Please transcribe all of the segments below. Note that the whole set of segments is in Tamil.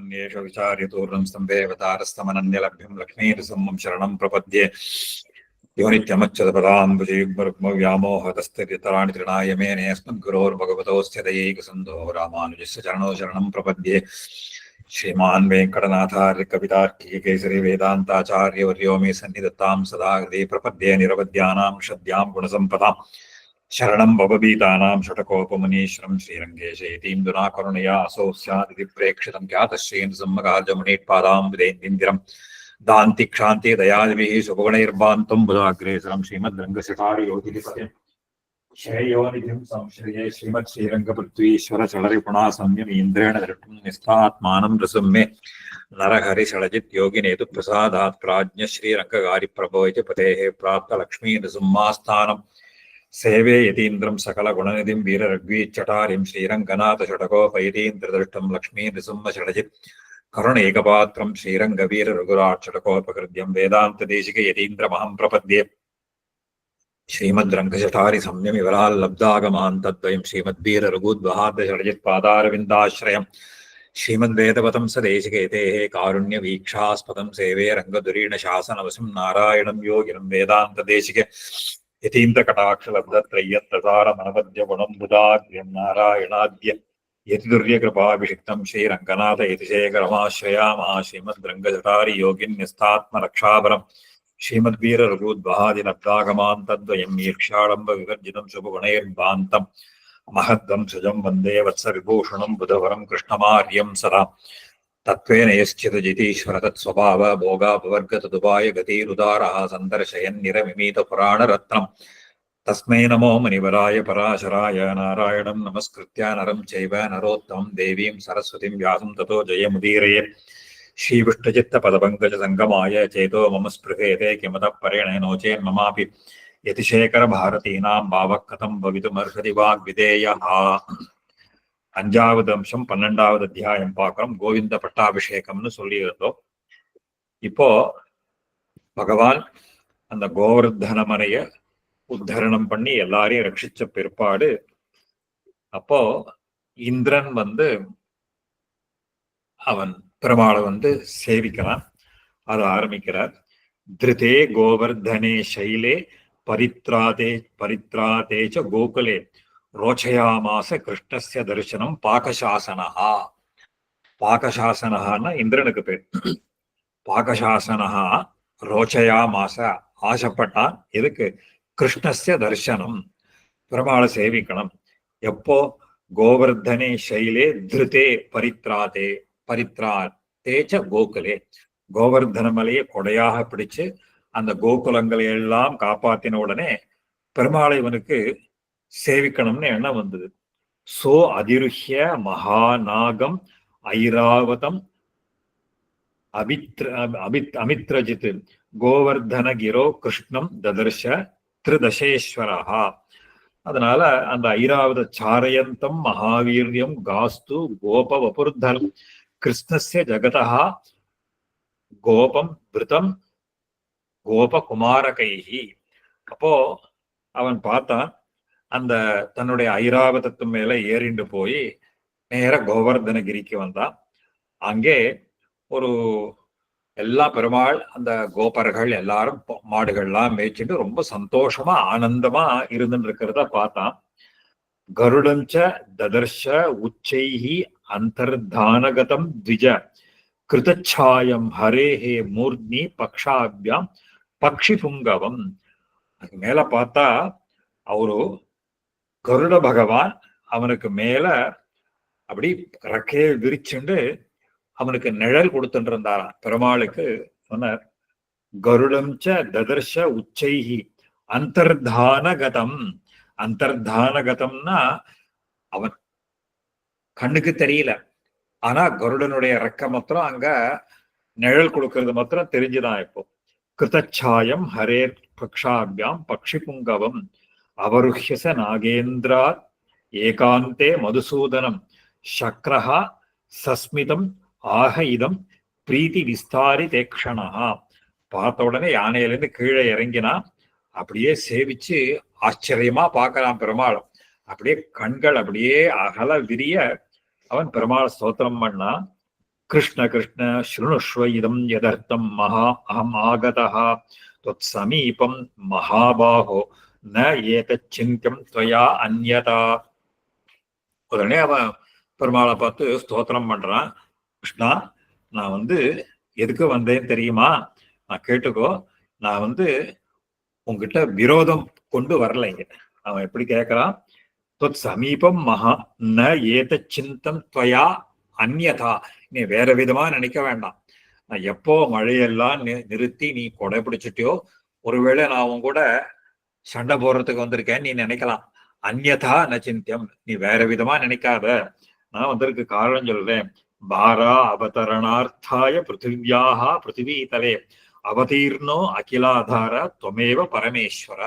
ब्रह्मण्येष विचार्यतूर्णं स्तम्भेऽवतारस्तमनन्यलभ्यं लक्ष्मीर्सम्मं शरणं प्रपद्ये यो नित्यमच्युतपदाम्बुजयुग्मव्यामोहतस्तराणि तृणाय मेने अस्मद्गुरोर्भगवतोऽस्य दयैकसिन्धोः रामानुजस्य चरणौ शरणं प्रपद्ये श्रीमान् वेङ्कटनाथार्य कवितार्किक केसरी वेदान्ताचार्यवर्यो मे सन्निधत्तां सदा हृदि प्रपद्ये निरवध्यानां षद्यां गुणसम्पदाम् शरणं भवभीतानां षटकोपमुनीश्वरं श्रीरङ्गेशयतीन्द्रुना करुणया असौ स्यादिति प्रेक्षितं ख्यातश्रीन्सम्मगार्जमुनीत्पादाम्बुदेन्दिरं दान्ति क्षान्ति दयादिभिः सुभुगणैर्बान्तं बुधाग्रेसरं श्रीमद्रङ्गशठारियोगिपतिं श्रेयोनिधिं संश्रये श्रीमत्श्रीरङ्गपृथ्वीश्वरचलरिपुणा संयमीन्द्रेण दृष्टुं निस्तात्मानं रसं मे नरहरिषडजित् योगिनेतु प्रसादात् प्राज्ञश्रीरङ्गकारिप्रभो इति पतेः प्राप्तलक्ष्मीनृसिंहास्थानम् सेवे यतीन्द्रं सकलगुणनिधिं वीररघ्वीच्चटारिं श्रीरङ्गनाथषटकोपयतीन्द्रदृष्टं लक्ष्मीनृसिंहषडजित् करुणैकपात्रं श्रीरङ्गवीररघुराट्षटकोपकृत्यं वेदान्तदेशिकयतीन्द्रमहं प्रपद्ये श्रीमद्रङ्गशठारि संयमिवराल्लब्धागमान् तद्वयं श्रीमद्वीररघुद्वहाद्यषडजित्पादारविन्दाश्रयं श्रीमद्वेदवतं सदेशिकेतेः कारुण्यवीक्षास्पदं सेवे रङ्गधुरीणशासनवशं नारायणं योगिनं वेदान्तदेशिके यतीन्द्रकटाक्षलब्धत्रय्यत्तसारमनपद्यगुणं बुधाग्र्यं नारायणाद्य यतिदुर्यकृपाभिषिक्तं श्रीरङ्गनाथ यतिशेखरमाश्रयामः श्रीमद्रङ्गशठारि योगिन्यस्तात्मरक्षाभरं श्रीमद्वीररघुद्वहादिलब्धागमान् तद्वयं ईर्ष्याडम्ब विवर्जितं शुभगुणैर्भान्तं महद्वं सुजं वन्दे वत्सविभूषणं बुधवरं कृष्णमार्यं सदा तत्त्वेन यश्चिदजितीश्वर तत्स्वभाव भोगापवर्गतदुपाय गतिरुदारः सन्दर्शयन्निरमिमीतपुराणरत्नम् तस्मै नमो मुनिवराय पराशराय नारायणं नमस्कृत्य नरं चैव नरोत्तमं देवीं सरस्वतीं व्यासं ततो जयमुदीरये श्रीविष्टचित्तपदपङ्कजसङ्गमाय चेतो मम स्पृहेते किमतः परेण नो चेन्ममापि यतिशेखरभारतीनां भावः कथं भवितुमर्हति वाग्विधेयः அஞ்சாவது அம்சம் 12வது அத்தியாயம் பார்க்கிறோம். கோவிந்த பட்டாபிஷேகம்னு சொல்லி இருந்தோம். இப்போ பகவான் அந்த கோவர்தனமனைய உத்தரணம் பண்ணி எல்லாரையும் ரட்சிச்ச பிற்பாடு அப்போ இந்திரன் அவன் பெருமாளை சேவிக்கிறான். அதை ஆரம்பிக்கிறார். திருதே கோவர்தனே சைலே பரித்ராதேச்ச கோகுலே ரோச்சயாமாச கிருஷ்ணஸ்ய தரிசனம் பாகசாசனஹா. பாகசாசனஹான்னா இந்திரனுக்கு பேர். பாகசாசனஹா ரோச்சயாமாச ஆசைப்பட்டான். எதுக்கு? கிருஷ்ணஸ்ய தரிசனம், பெருமாளை சேவிக்கணும். எப்போ? கோவர்தனே சைலே திருதே பரித்ராதேச்ச கோகுலே. கோவர்தன மலையை கொடையாக பிடிச்சு அந்த கோகுலங்களை எல்லாம் காப்பாத்தின உடனே பெருமாளை இவனுக்கு சேவிக்கணும்னு எண்ணம் வந்தது. சோ அதிருஹ்ய மகாநாகம் ஐராவதம் அமித்ரஜித் கோவர்தனகிரோ கிருஷ்ணம் ததர்ஷ திரிதசேஸ்வரஹா. அதனால அந்த ஐராவத சாரயந்தம் மகாவீரியம் காஸ்து கோபவபுர்தனம் கிருஷ்ணஸ்ய ஜகதா கோபம் விருத்தம் கோபகுமாரகைஹி. அப்போ அவன் பார்த்தான், அந்த தன்னுடைய ஐராவதத்து மேல ஏறிண்டு போய் நேர கோவர்தனகிரிக்கு வந்தான். அங்கே ஒரு எல்லா பெருமாள் அந்த கோபர்கள் எல்லாரும் மாடுகள்லாம் மேய்ச்சிட்டு ரொம்ப சந்தோஷமா ஆனந்தமா இருந்துட்டு இருக்கிறத பார்த்தான். கருடஞ்ச ததர்ஷ உச்சைஹி அந்தர்தானகதம் த்விஜ கிருதச்சாயம் ஹரேஹே மூர்த்னி பக்ஷாபியாம் பக்ஷி புங்கவம். அதுக்கு மேல பார்த்தா அவரு கருட பகவான் அவனுக்கு மேல அப்படி ரக்கையை விரிச்சுண்டு அவனுக்கு நிழல் கொடுத்துட்டு இருந்தாராம். பெருமாளுக்கு சொன்னார், கருடம் ச ததர்ஷ உச்சைஹி அந்தர்தானகதம். அந்தர்தானகதம்னா அவன் கண்ணுக்கு தெரியல, ஆனா கருடனுடைய ரெக்க மாத்திரம் அங்க நிழல் கொடுக்கறது மாத்திரம் தெரிஞ்சுதான். இப்போ கிருதச்சாயம் ஹரே பக்ஷாபியாம் பக்ஷி புங்கவம் அவருஹ்யச நாகேந்திராத் ஏகாந்தே மதுசூதனம் சக்ரஹா சஸ்மிதம் ஆக இதம் பிரீத்தி விஸ்தாரி தேக்ஷணா. பார்த்த உடனே யானையிலிருந்து கீழே இறங்கினா அப்படியே சேவிச்சு ஆச்சரியமா பார்க்கலாம் பெருமாளும். அப்படியே கண்கள் அப்படியே அகல விரிய அவன் பெருமாள் ஸ்தோத்திரம் பண்ணா. கிருஷ்ண கிருஷ்ண ஸ்ருணுஷ்வ இதம் யதர்த்தம் மகா அகம் ஆகதः त्वत्समीपं மகாபாகோ ந ஏதச்சிந்தியம் त्वया அந்யதா. உடனே அவன் பெருமாளை பார்த்து ஸ்தோத்திரம் பண்றான். கிருஷ்ணா, நான் எதுக்கு வந்தேன் தெரியுமா? நான் கேட்டுக்கோ. நான் உங்ககிட்ட விரோதம் கொண்டு வரலைங்க. அவன் எப்படி கேட்கிறான்? தொத் சமீபம் மகா ந ஏத சிந்தம் துவயா அந்யதா. நீ வேற விதமா நினைக்க வேண்டாம். நான் எப்போ மழையெல்லாம் நிறுத்தி நீ கொடை பிடிச்சிட்டியோ, ஒருவேளை நான் உன் கூட சண்டை போடுறதுக்கு வந்திருக்கேன் நீ நினைக்கலாம். அந்யதா ந சிந்தியம், நீ வேற விதமா நினைக்காத. நான் வந்திருக்கு காரணம் சொல்றேன். பாரா அவதரணார்த்தாய பிருத்திவியாக பிருத்திவீதலே அவதீர்ணோ அகிலாதார துவமேவ பரமேஸ்வர.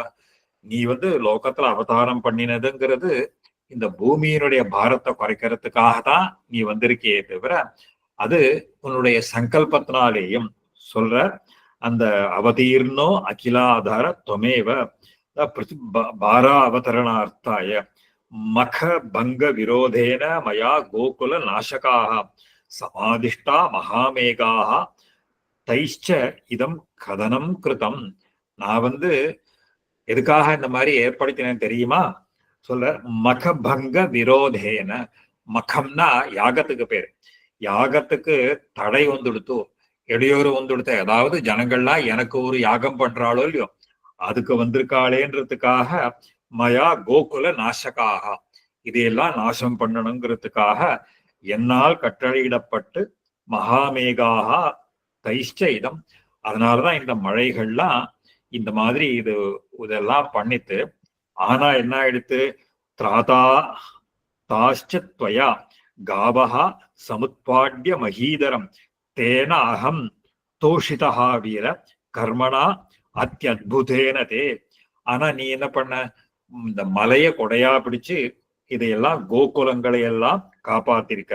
நீ லோகத்துல அவதாரம் பண்ணினதுங்கிறது இந்த பூமியினுடைய பாரத்தை குறைக்கிறதுக்காக தான் நீ வந்திருக்கே தவிர, அது உன்னுடைய சங்கல்பத்தினாலேயும் சொல்ற அந்த அவதீர்ணோ அகிலாதார துவமேவ பாரா அவதரணார்த்தாய மக பங்க விரோதேன மயா கோகுல நாசகாக சமாதிஷ்டா மகாமேகாக தைஷ்ச இதம் கதனம் கிருதம். நான் எதுக்காக இந்த மாதிரி ஏற்படுத்தினேன் தெரியுமா? சொல்ற மகபங்க விரோதேன. மகம்னா யாகத்துக்கு பேரு. யாகத்துக்கு தடை வந்துடுத்து, இடையூறு வந்துடுத்த, அதாவது ஜனங்கள்லாம் எனக்கு ஒரு யாகம் பண்றாளோ இல்லையோ அதுக்கு வந்திருக்காளேன்றதுக்காக மயா கோகுல நாசகாக, இதையெல்லாம் நாசம் பண்ணணுங்கிறதுக்காக என்னால் கட்டளையிடப்பட்டு மகாமேகாக தைஷ்ட இதம். அதனாலதான் இந்த மழைகள்லாம் இந்த மாதிரி இதெல்லாம் பண்ணித்து. ஆனா என்ன ஆயிடுத்து? திராதா தாஷ்சத்வயா காவஹா சமுத்பாட்ய மகீதரம் தேன அகம் தோஷிதா வீர கர்மணா அத்தியுதேன தே. ஆனா நீ என்ன பண்ண? இந்த மலைய கொடையா பிடிச்சு இதையெல்லாம் கோகுலங்களை எல்லாம் காப்பாத்திருக்க.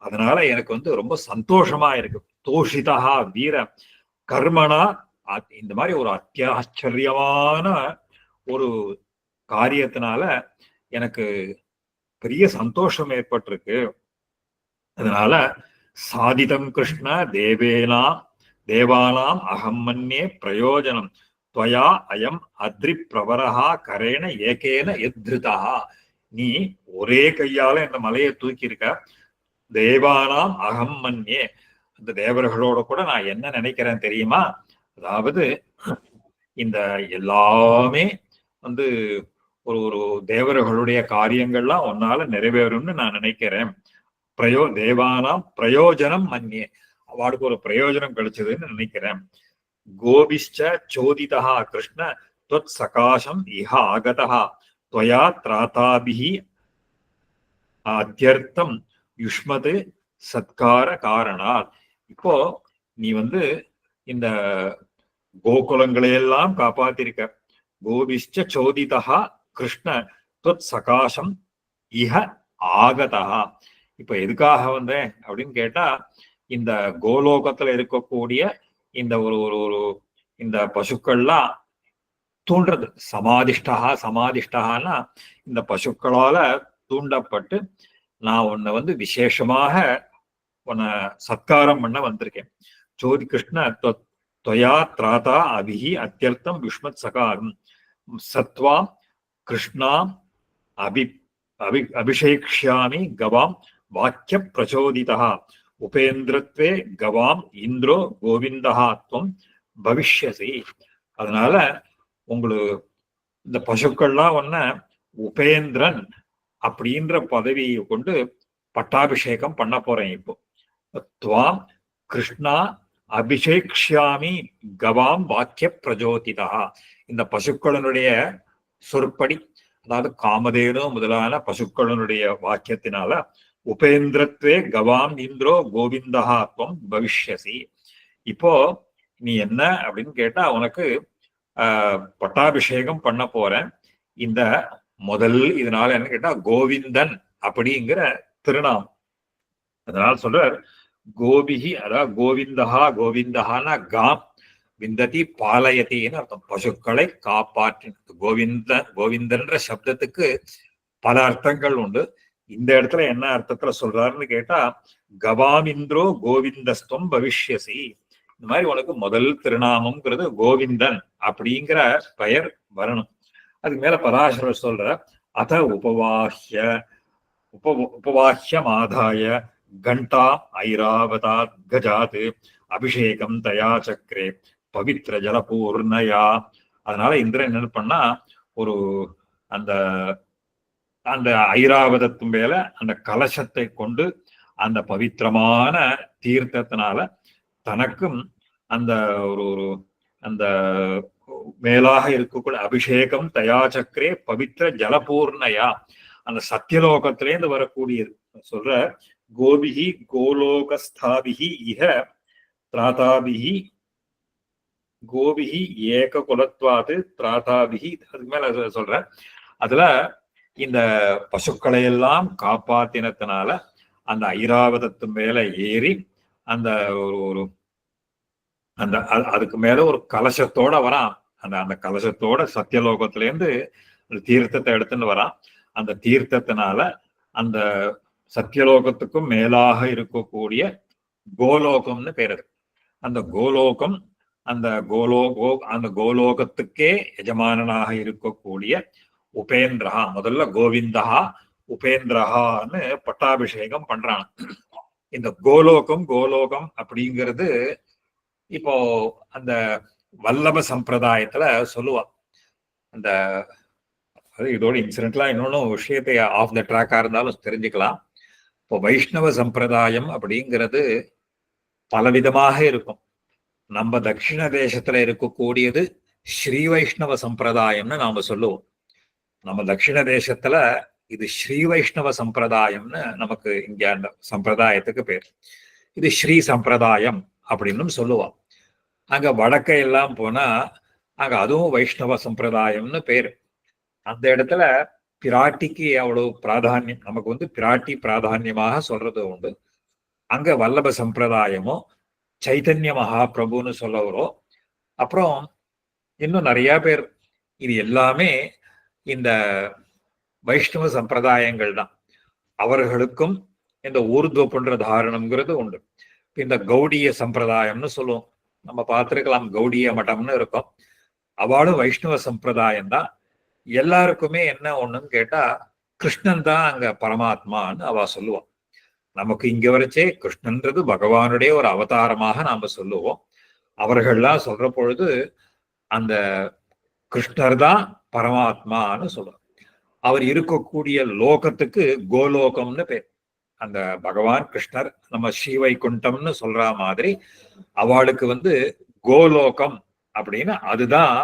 அதனால எனக்கு ரொம்ப சந்தோஷமா இருக்கு. தோஷிதா வீர கர்மணா, இந்த மாதிரி ஒரு அத்தியாச்சரியமான ஒரு காரியத்தினால எனக்கு பெரிய சந்தோஷம் ஏற்பட்டிருக்கு. அதனால சாதிதம் கிருஷ்ண தேவானாம் அகம் மன்யே பிரயோஜனம் துவயா அயம் அத்ரி பிரவரஹா கரேண ஏகேன எத்ருதா. நீ ஒரே கையால இந்த மலையை தூக்கி இருக்க. தேவானாம் அகம் மன்யே, அந்த தேவர்களோட கூட நான் என்ன நினைக்கிறேன் தெரியுமா? அதாவது இந்த எல்லாமே ஒரு ஒரு தேவர்களுடைய காரியங்கள்லாம் ஒன்னால நிறைவேறும்னு நான் நினைக்கிறேன். தேவானாம் பிரயோஜனம் மன்யே, அவளுக்கு ஒரு பிரயோஜனம் கிடைச்சதுன்னு நினைக்கிறேன். கோபிஷ்ச சோதிதா கிருஷ்ண त्वत् சகாசம் இஹ ஆகதா त्वया திராதாபிஹி அத்தியர்த்தம் யுஷ்மது சத்கார காரணால். இப்போ நீ இந்த கோகுலங்களையெல்லாம் காப்பாத்திருக்க. கோபிஷ்ச சோதிதா கிருஷ்ண त्वत् சகாசம் இஹ ஆகதா. இப்ப எதுக்காக வந்தேன் அப்படின்னு கேட்டா, இந்த கோலோகத்துல இருக்கக்கூடிய இந்த ஒரு ஒரு ஒரு இந்த பசுக்கள்லாம் தூண்டுறது. சமாதிஷ்டகான்னா இந்த பசுக்களால தூண்டப்பட்டு நான் உன்னை விசேஷமாக உன்னை சத்காரம் பண்ண வந்திருக்கேன். சோதி கிருஷ்ண त्वया त्राता அபிஹி அத்தியர்த்தம் யுஷ்மத் சகாரம் சத்வாம் கிருஷ்ணாம் அபிஷேக்ஷ்யாமி கவாம் வாக்கிய பிரச்சோதிதா உபேந்திரத்வே கவாம் இந்திரோ கோவிந்தா துவம் பவிஷ்யசி. அதனால உங்களுக்கு இந்த பசுக்கள்லாம் உபேந்திரன் அப்படின்ற பதவியை கொண்டு பட்டாபிஷேகம் பண்ண போறேன். இப்போ துவாம் கிருஷ்ணா அபிஷேக்ஷ்யாமி கவாம் வாக்கிய பிரஜோதிதா. இந்த பசுக்களினுடைய சொற்படி, அதாவது காமதேனு முதலான பசுக்களினுடைய வாக்கியத்தினால உபேந்திரத்வே கவாம் இந்திரோ கோவிந்தா துவம் பவிஷ்யசி. இப்போ நீ என்ன அப்படின்னு கேட்டா, உனக்கு பட்டாபிஷேகம் பண்ண போறேன். இந்த முதல் இதனால என்ன கேட்டா கோவிந்தன் அப்படிங்கிற திருநாமம். அதனால சொல்றார் கோபிகி, அதாவது கோவிந்தகான்னா காம் விந்ததி பாலயத்தின்னு அர்த்தம். பசுக்களை காப்பாற்றி. கோவிந்தன்ற சப்தத்துக்கு பல அர்த்தங்கள் உண்டு. இந்த இடத்துல என்ன அர்த்தத்துல சொல்றாருன்னு கேட்டா, கவாமிந்திரோ கோவிந்தஸ்துவம் பவிஷ்யசி. இந்த மாதிரி உனக்கு முதல் திருநாமம்ங்கிறது கோவிந்தன் அப்படிங்கிற பெயர் வரணும். அதுக்கு மேல பராசரர் சொல்ற, அத உபவாஹ்யமாதாய கண்டா ஐராவதாத் கஜாத் அபிஷேகம் தயா சக்கரே பவித்ர ஜலபூர்ணயா. அதனால இந்திரன் என்ன பண்ணா, ஒரு அந்த அந்த ஐராவதத்து மேல அந்த கலசத்தை கொண்டு அந்த பவித்திரமான தீர்த்தத்தினால தனக்கும் அந்த ஒரு அந்த மேலாக இருக்கக்கூடிய அபிஷேகம் தயா சக்கரே பவித்ர ஜலபூர்ணயா, அந்த சத்தியலோகத்திலேருந்து வரக்கூடியது. சொல்ற, கோபிகி கோலோகஸ்தாபிகி இஹ திராதாபிகி கோபிகி ஏக குலத்வாது திராதாபிகி. அதுக்கு மேல சொல்ற, அதுல இந்த பசுக்களை எல்லாம் காப்பாத்தினத்தினால அந்த ஐராவதத்து மேல ஏறி அந்த ஒரு அந்த அதுக்கு மேல ஒரு கலசத்தோட வரான். அந்த கலசத்தோட சத்தியலோகத்திலேருந்து தீர்த்தத்தை எடுத்துன்னு வரான். அந்த தீர்த்தத்தினால அந்த சத்தியலோகத்துக்கும் மேலாக இருக்கக்கூடிய கோலோகம்னு பேரு. அந்த கோலோகம் அந்த கோலோகத்துக்கே எஜமானனாக இருக்கக்கூடிய உபேந்திரஹா, முதல்ல கோவிந்தஹா உபேந்திரஹான்னு பட்டாபிஷேகம் பண்றான். இந்த கோலோகம் அப்படிங்கிறது இப்போ அந்த வல்லப சம்பிரதாயத்துல சொல்லுவா. அந்த இதோட இன்சிடென்ட்லாம் இன்னொன்னு விஷயத்தை ஆஃப் த ட்ராக்கா இருந்தாலும் தெரிஞ்சுக்கலாம். இப்போ வைஷ்ணவ சம்பிரதாயம் அப்படிங்கிறது பலவிதமாக இருக்கும். நம்ம தட்சிண தேசத்துல இருக்கக்கூடியது ஸ்ரீ வைஷ்ணவ சம்பிரதாயம்னு நாம சொல்லுவோம். நம்ம தட்சிண தேசத்துல இது ஸ்ரீ வைஷ்ணவ சம்பிரதாயம்னு நமக்கு இங்க அந்த சம்பிரதாயத்துக்கு பேர். இது ஸ்ரீ சம்பிரதாயம் அப்படின்னு சொல்லுவோம். அங்க வடக்க எல்லாம் போனா அங்க அதுவும் வைஷ்ணவ சம்பிரதாயம்னு பேரு. அந்த இடத்துல பிராட்டிக்கு அவ்வளவு பிராதானியம், நமக்கு பிராட்டி பிராதானியமாக சொல்றது உண்டு. அங்க வல்லப சம்பிரதாயமோ சைத்தன்ய மகாபிரபுன்னு சொல்லவரோ, அப்புறம் இன்னும் நிறைய பேர், இது எல்லாமே இந்த வைஷ்ணவ சம்பிரதாயங்கள் தான். அவர்களுக்கும் இந்த ஊர்துவ பண்ற தாரணம்ங்கிறது உண்டு. இந்த கௌடிய சம்பிரதாயம்னு சொல்லுவோம், நம்ம பார்த்திருக்கலாம், கௌடிய மட்டம்னு இருக்கும். அவளும் வைஷ்ணவ சம்பிரதாயம் தான். எல்லாருக்குமே என்ன ஒண்ணுன்னு கேட்டா, கிருஷ்ணன் தான் அங்க பரமாத்மான்னு அவ சொல்லுவான். நமக்கு இங்க வரைச்சே கிருஷ்ணன்றது பகவானுடைய ஒரு அவதாரமாக நாம சொல்லுவோம். அவர்கள்லாம் சொல்ற பொழுது அந்த கிருஷ்ணர் தான் பரமாத்மான்னு சொல்லுவோம். அவர் இருக்கக்கூடிய லோகத்துக்கு கோலோகம்னு பேர். அந்த பகவான் கிருஷ்ணர் நம்ம ஸ்ரீவைகுண்டம்னு சொல்ற மாதிரி அவளுக்கு கோலோகம் அப்படின்னு, அதுதான்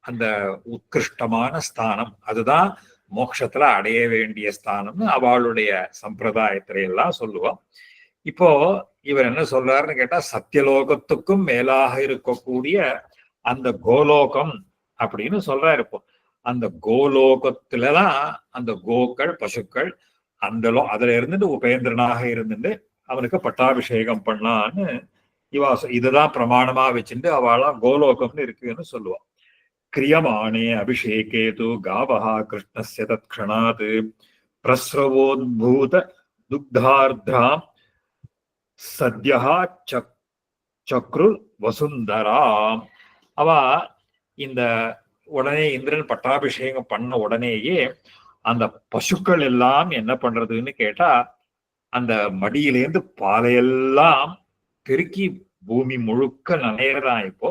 அந்த உத்கிருஷ்டமான ஸ்தானம், அதுதான் மோட்சத்துல அடைய வேண்டிய ஸ்தானம்னு அவளுடைய சம்பிரதாயத்தில எல்லாம் சொல்லுவோம். இப்போ இவர் என்ன சொல்றாருன்னு கேட்டா, சத்தியலோகத்துக்கும் மேலாக இருக்கக்கூடிய அந்த கோலோகம் அப்படின்னு சொல்றாரு. இப்போ அந்த கோலோகத்துலதான் அந்த கோக்கள் பசுக்கள் அதுல இருந்துட்டு உபேந்திரனாக இருந்துட்டு அவனுக்கு பட்டாபிஷேகம் பண்ணான்னு இதுதான் பிரமாணமா வச்சுட்டு அவளாம் கோலோகம்னு இருக்குன்னு சொல்லுவான். கிரியமானே அபிஷேகே து காவஹா கிருஷ்ணஸ்ய தத்க்ஷணாத் பிரஸ்ரவோத்பூத துக்தார்த்ராம் சத்யா சக்ரு வசுந்தராம். அவ இந்த உடனே இந்திரன் பட்டாபிஷேகம் பண்ண உடனேயே அந்த பசுக்கள் எல்லாம் என்ன பண்றதுன்னு கேட்டா, அந்த மடியிலேருந்து பாலையெல்லாம் பெருக்கி பூமி முழுக்க நனையறதான். இப்போ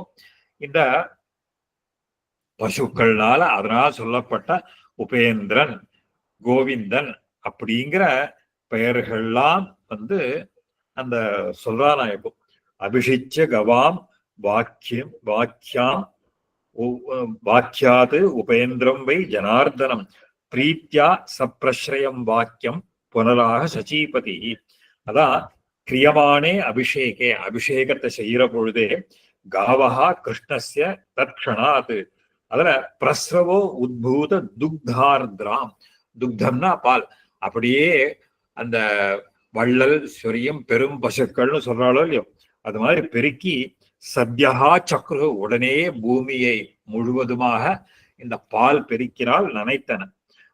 இந்த பசுக்கள்னால அதனால சொல்லப்பட்ட உபேந்திரன் கோவிந்தன் அப்படிங்கிற பெயர்கள்லாம் அந்த சொல்றானா. இப்போ அபிஷிச்ச கவாம் வாக்கியாம் வாக்கியாது உபேந்திரம் வை ஜனார்தனம் பிரீத்தியா சப்ரஸ்ரயம் வாக்கியம் புனராக சச்சீபதி. அதான் கிரியமானே அபிஷேகே, அபிஷேகத்தை செய்யற பொழுதே காவஹா கிருஷ்ணஸ்ய தற்க்ஷணாத், அதுல பிரஸ்ரவோ உத்பூத துக்தார்திராம், துக்தம்னா பால், அப்படியே அந்த வள்ளல் சொரியும் பெரும் பசுக்கள்னு சொல்றாளோ இல்லையோ, அது மாதிரி பெருக்கி சத்யா சக்ரு, உடனே பூமியை முழுவதுமாக இந்த பால் பெருக்கினால் நனைத்தன.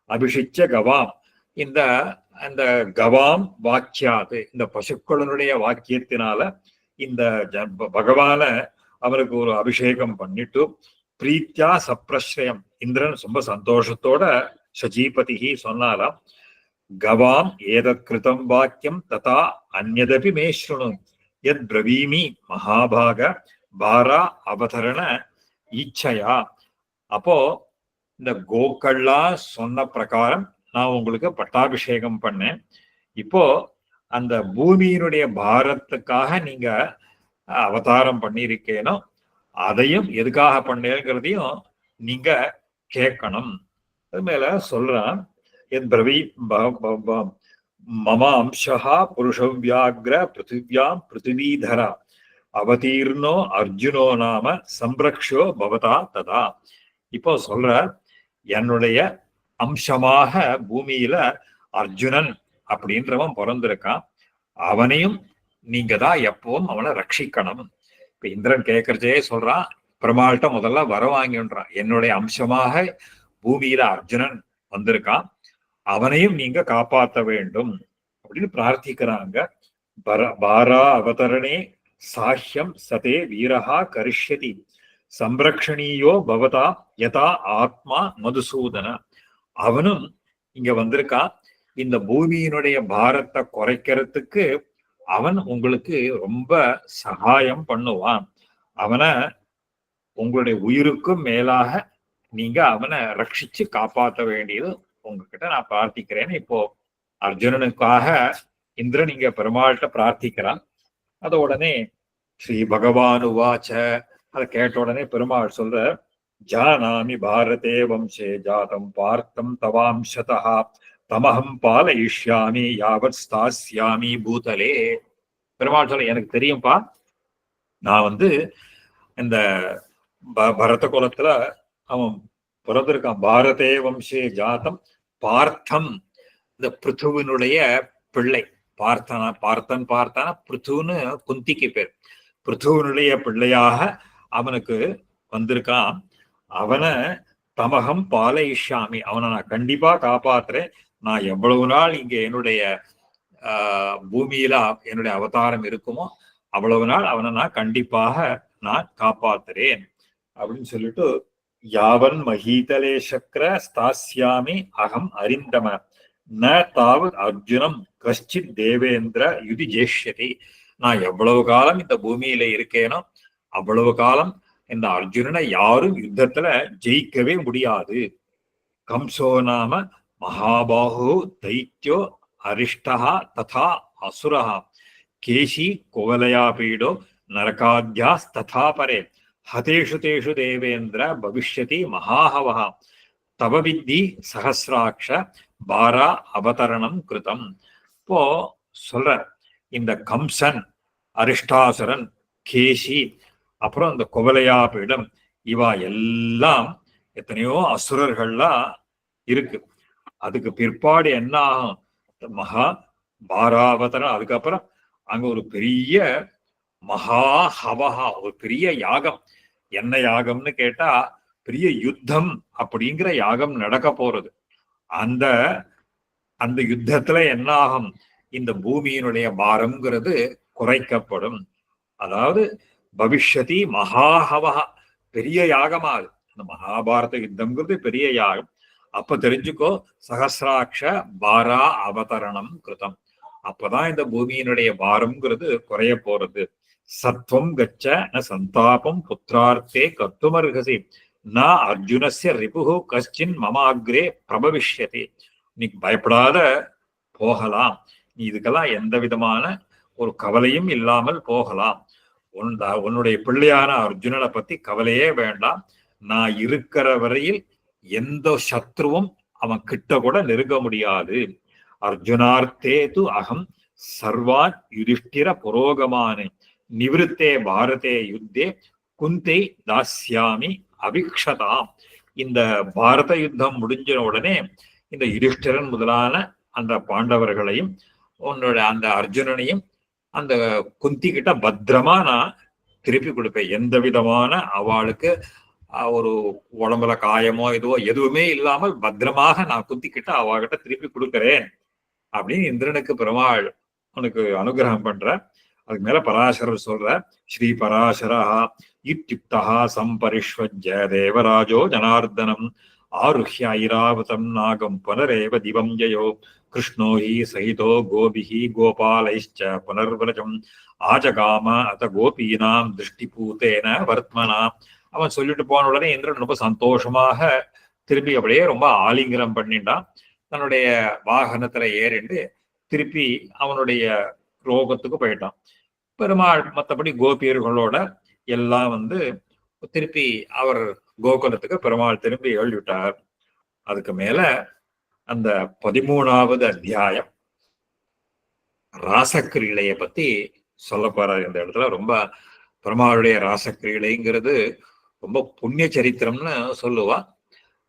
அபிஷிச்ச கவாம், இந்த அந்த கவாம் வாக்கியாது, இந்த பசுக்களினுடைய வாக்கியத்தினால இந்த பகவான அவருக்கு ஒரு அபிஷேகம் பண்ணிட்டு பிரீத்தியா சப்ரஸ்ரயம் இந்திரன் ரொம்ப சந்தோஷத்தோட சஜீபதி சொன்னாராம், கவாம் ஏதத் கிருதம் வாக்கியம் ததா அந்யதபி மே ஸ்ருணு யத் பிரவீமி மகாபாக பாரா அவதரண இச்சையா. அப்போ இந்த கோக்கள்ளா சொன்ன பிரகாரம் நான் உங்களுக்கு பட்டாபிஷேகம் பண்ணேன். இப்போ அந்த பூமியினுடைய பாரத்துக்காக நீங்க அவதாரம் பண்ணியிருக்கேனோ அதையும் எதுக்காக பண்ணேங்கிறதையும் நீங்க கேட்கணும். அது மேல சொல்றான், என் பிரவி மம அம்சா புருஷவியாகிர பிருத்திவியாம் பிருத்திவீதரா அவதீர்ணோ அர்ஜுனோ நாம சம்பிரக்ஷோ பவதா ததா. இப்போ சொல்ற, என்னுடைய அம்சமாக பூமியில அர்ஜுனன் அப்படின்றவன் பிறந்திருக்கான், அவனையும் நீங்க தான் எப்பவும் அவனை ரட்சிக்கணும். இப்ப இந்திரன் கேட்கறதே சொல்றான், பெருமாள்கிட்ட முதல்ல வர வாங்கின்றான், என்னுடைய அம்சமாக பூமியில அர்ஜுனன் வந்திருக்கான், அவனையும் நீங்க காப்பாற்ற வேண்டும் அப்படின்னு பிரார்த்திக்கிறாங்க. பாரா அவதரணே சாஹ்யம் சதே வீரஹா கரிஷ்யதி சம்ரக்ஷணீயோ பவதா யதா ஆத்மா மதுசூதன. அவனும் இங்க வந்திருக்கான், இந்த பூமியினுடைய பாரத்தை குறைக்கிறதுக்கு அவன் உங்களுக்கு ரொம்ப சகாயம் பண்ணுவான். அவனை உங்களுடைய உயிருக்கும் மேலாக நீங்க அவனை ரட்சிச்சு காப்பாற்ற வேண்டியது உங்ககிட்ட நான் பிரார்த்திக்கிறேன்னு இப்போ அர்ஜுனனுக்காக இந்திரன் இங்க பெருமாள்கிட்ட பிரார்த்திக்கிறான். அத உடனே ஸ்ரீ பகவான் உவாச்ச, அதை கேட்ட உடனே பெருமாள் சொல்ற, ஜானாமி பாரதே வம்சே ஜாதம் பார்த்தம் தவாம்சதா தமஹம் பாலயிஷ்யாமி யாவத் ஸ்தாஸ்யாமி பூதலே. பெருமாள் சொல்ல, எனக்கு தெரியும்பா, நான் இந்த பரத குலத்துல அவன் பிறந்திருக்கான். பாரதே வம்சே ஜாதம் பார்த்தம், இந்த பிருத்துவனுடைய பிள்ளை. பார்த்தானா பிருத்துன்னு குந்திக்கு பேர். பிருத்துவனுடைய பிள்ளையாக அவனுக்கு வந்திருக்கான். அவனை தமகம் பாலயிஷ்யாமி, அவனை நான் கண்டிப்பா காப்பாத்துறேன். நான் எவ்வளவு நாள் இங்க என்னுடைய பூமியில என்னுடைய அவதாரம் இருக்குமோ அவ்வளவு நாள் அவனை நான் கண்டிப்பாக நான் காப்பாத்துறேன் அப்படின்னு சொல்லிட்டு, யாவன் மஹீதலே சக்கர ஸ்தாஸ்யாமி அகம் அரிந்தம ந தாவத் அர்ஜுனம் கஷ்டித் தேவேந்திர யுதி ஜேஷ்யதி. நான் எவ்வளவு காலம் இந்த பூமியில இருக்கேனோ அவ்வளவு காலம் இந்த அர்ஜுனனை யாரும் யுத்தத்துல ஜெயிக்கவே முடியாது. கம்சோ நாம மகாபாஹோ தைத்யோ அரிஷ்டா ததா அசுரா கேசி குவலயா பீடோ நரகாத்யாஸ் ததா பரே ஹதேஷு தேஷு தேவேந்திர பவிஷ்யதி மகாஹவஹ தவ வித்தி சஹசிராட்ச பாரா அவதரணம் கிருதம். இப்போ சொல்ற, இந்த கம்சன், அரிஷ்டாசுரன், கேசி, அப்புறம் இந்த குவலையா பீடம், இவா எல்லாம் எத்தனையோ அசுரர்கள்லாம் இருக்கு. அதுக்கு பிற்பாடு என்ன ஆகும், மகா பாராவதரம். அதுக்கப்புறம் அங்க ஒரு பெரிய மகா ஹவஹா, ஒரு பெரிய யாகம். என்ன யாகம்னு கேட்டா பெரிய யுத்தம் அப்படிங்கிற யாகம் நடக்க போறது. அந்த அந்த யுத்தத்துல என்ன ஆகும், இந்த பூமியினுடைய பாரம்ங்கிறது குறைக்கப்படும். அதாவது பவிஷ்யதி மகாஹவஹா, பெரிய யாகமா. இந்த மகாபாரத யுத்தம்ங்கிறது பெரிய யாகம். அப்ப தெரிஞ்சுக்கோ, சகசிராட்ச பாரா அவதரணம் கிருதம். அப்பதான் இந்த பூமியினுடைய பாரம்ங்கிறது குறைய போறது. சத்வம் கச்ச ந சந்தாபம் புத்திரார்த்தே கர்த்துமர்ஹசி ந அர்ஜுனஸ்ய ரிபுஹு கஷ்டின் மமாக்ரே பிரபவிஷ்யதி. நீ பயப்படாத போகலாம், நீ இதுக்கெல்லாம் எந்த விதமான ஒரு கவலையும் இல்லாமல் போகலாம். உன்னுடைய பிள்ளையான அர்ஜுனனை பத்தி கவலையே வேண்டாம். நான் இருக்கிற வரையில் எந்த சத்ருவும் அவன் கிட்ட கூட நெருங்க முடியாது. அர்ஜுனார்த்தே து அகம் சர்வான் யுதிஷ்டிர புரோகமானே நிவிருத்தே பாரதே யுத்தே குந்தை தாஸ்யாமி அபிக்ஷதாம். இந்த பாரத யுத்தம் முடிஞ்ச உடனே இந்த யுதிஷ்டிரன் முதலான அந்த பாண்டவர்களையும் உன்னோட அந்த அர்ஜுனனையும் அந்த குந்தி கிட்ட பத்திரமா நான் திருப்பி கொடுப்பேன். எந்த விதமான அவளுக்கு ஒரு உடம்புல காயமோ இதுவோ எதுவுமே இல்லாமல் பத்திரமாக நான் குந்தி கிட்ட அவகிட்ட திருப்பி கொடுக்கிறேன் அப்படின்னு இந்திரனுக்கு பெருமாள் அவனுக்கு அனுகிரகம் பண்ற. அதுக்கு மேல பராசரர் சொல்ற, ஸ்ரீ பராசரா இத்யுக்தா சம்பரிஷ்வஜ்ய தேவராஜோ ஜனார்தனம் ஆருஹ்ய ஐராவதம் நாகம் புனரேவ திவம் ஜயோ கிருஷ்ணோ ஹி சகிதோ கோபிஹி கோபாலைஷ்ச புனர்வரஜம் ஆஜகாம அத கோபீனாம் திருஷ்டிபூத்தேன வர்த்மனா. அவன் சொல்லிட்டு போன உடனே இந்திரன் ரொம்ப சந்தோஷமாக திரும்பி அப்படியே ரொம்ப ஆலிங்கனம் பண்ணிட்டான். தன்னுடைய வாகனத்துல ஏறிண்டு திருப்பி அவனுடைய ரோகத்துக்கு போயிட்டான். பெருமாள் மற்றபடி கோபியர்களோட எல்லாம் திருப்பி அவர் கோகுலத்துக்கு பெருமாள் திரும்பி எழுதிவிட்டார். அதுக்கு மேல அந்த 13வது அத்தியாயம் ராசக்கிரீடையை பத்தி சொல்ல போறார். இந்த இடத்துல ரொம்ப பெருமாளுடைய ராசக்கிரீடைங்கிறது ரொம்ப புண்ணிய சரித்திரம்னு சொல்லுவா.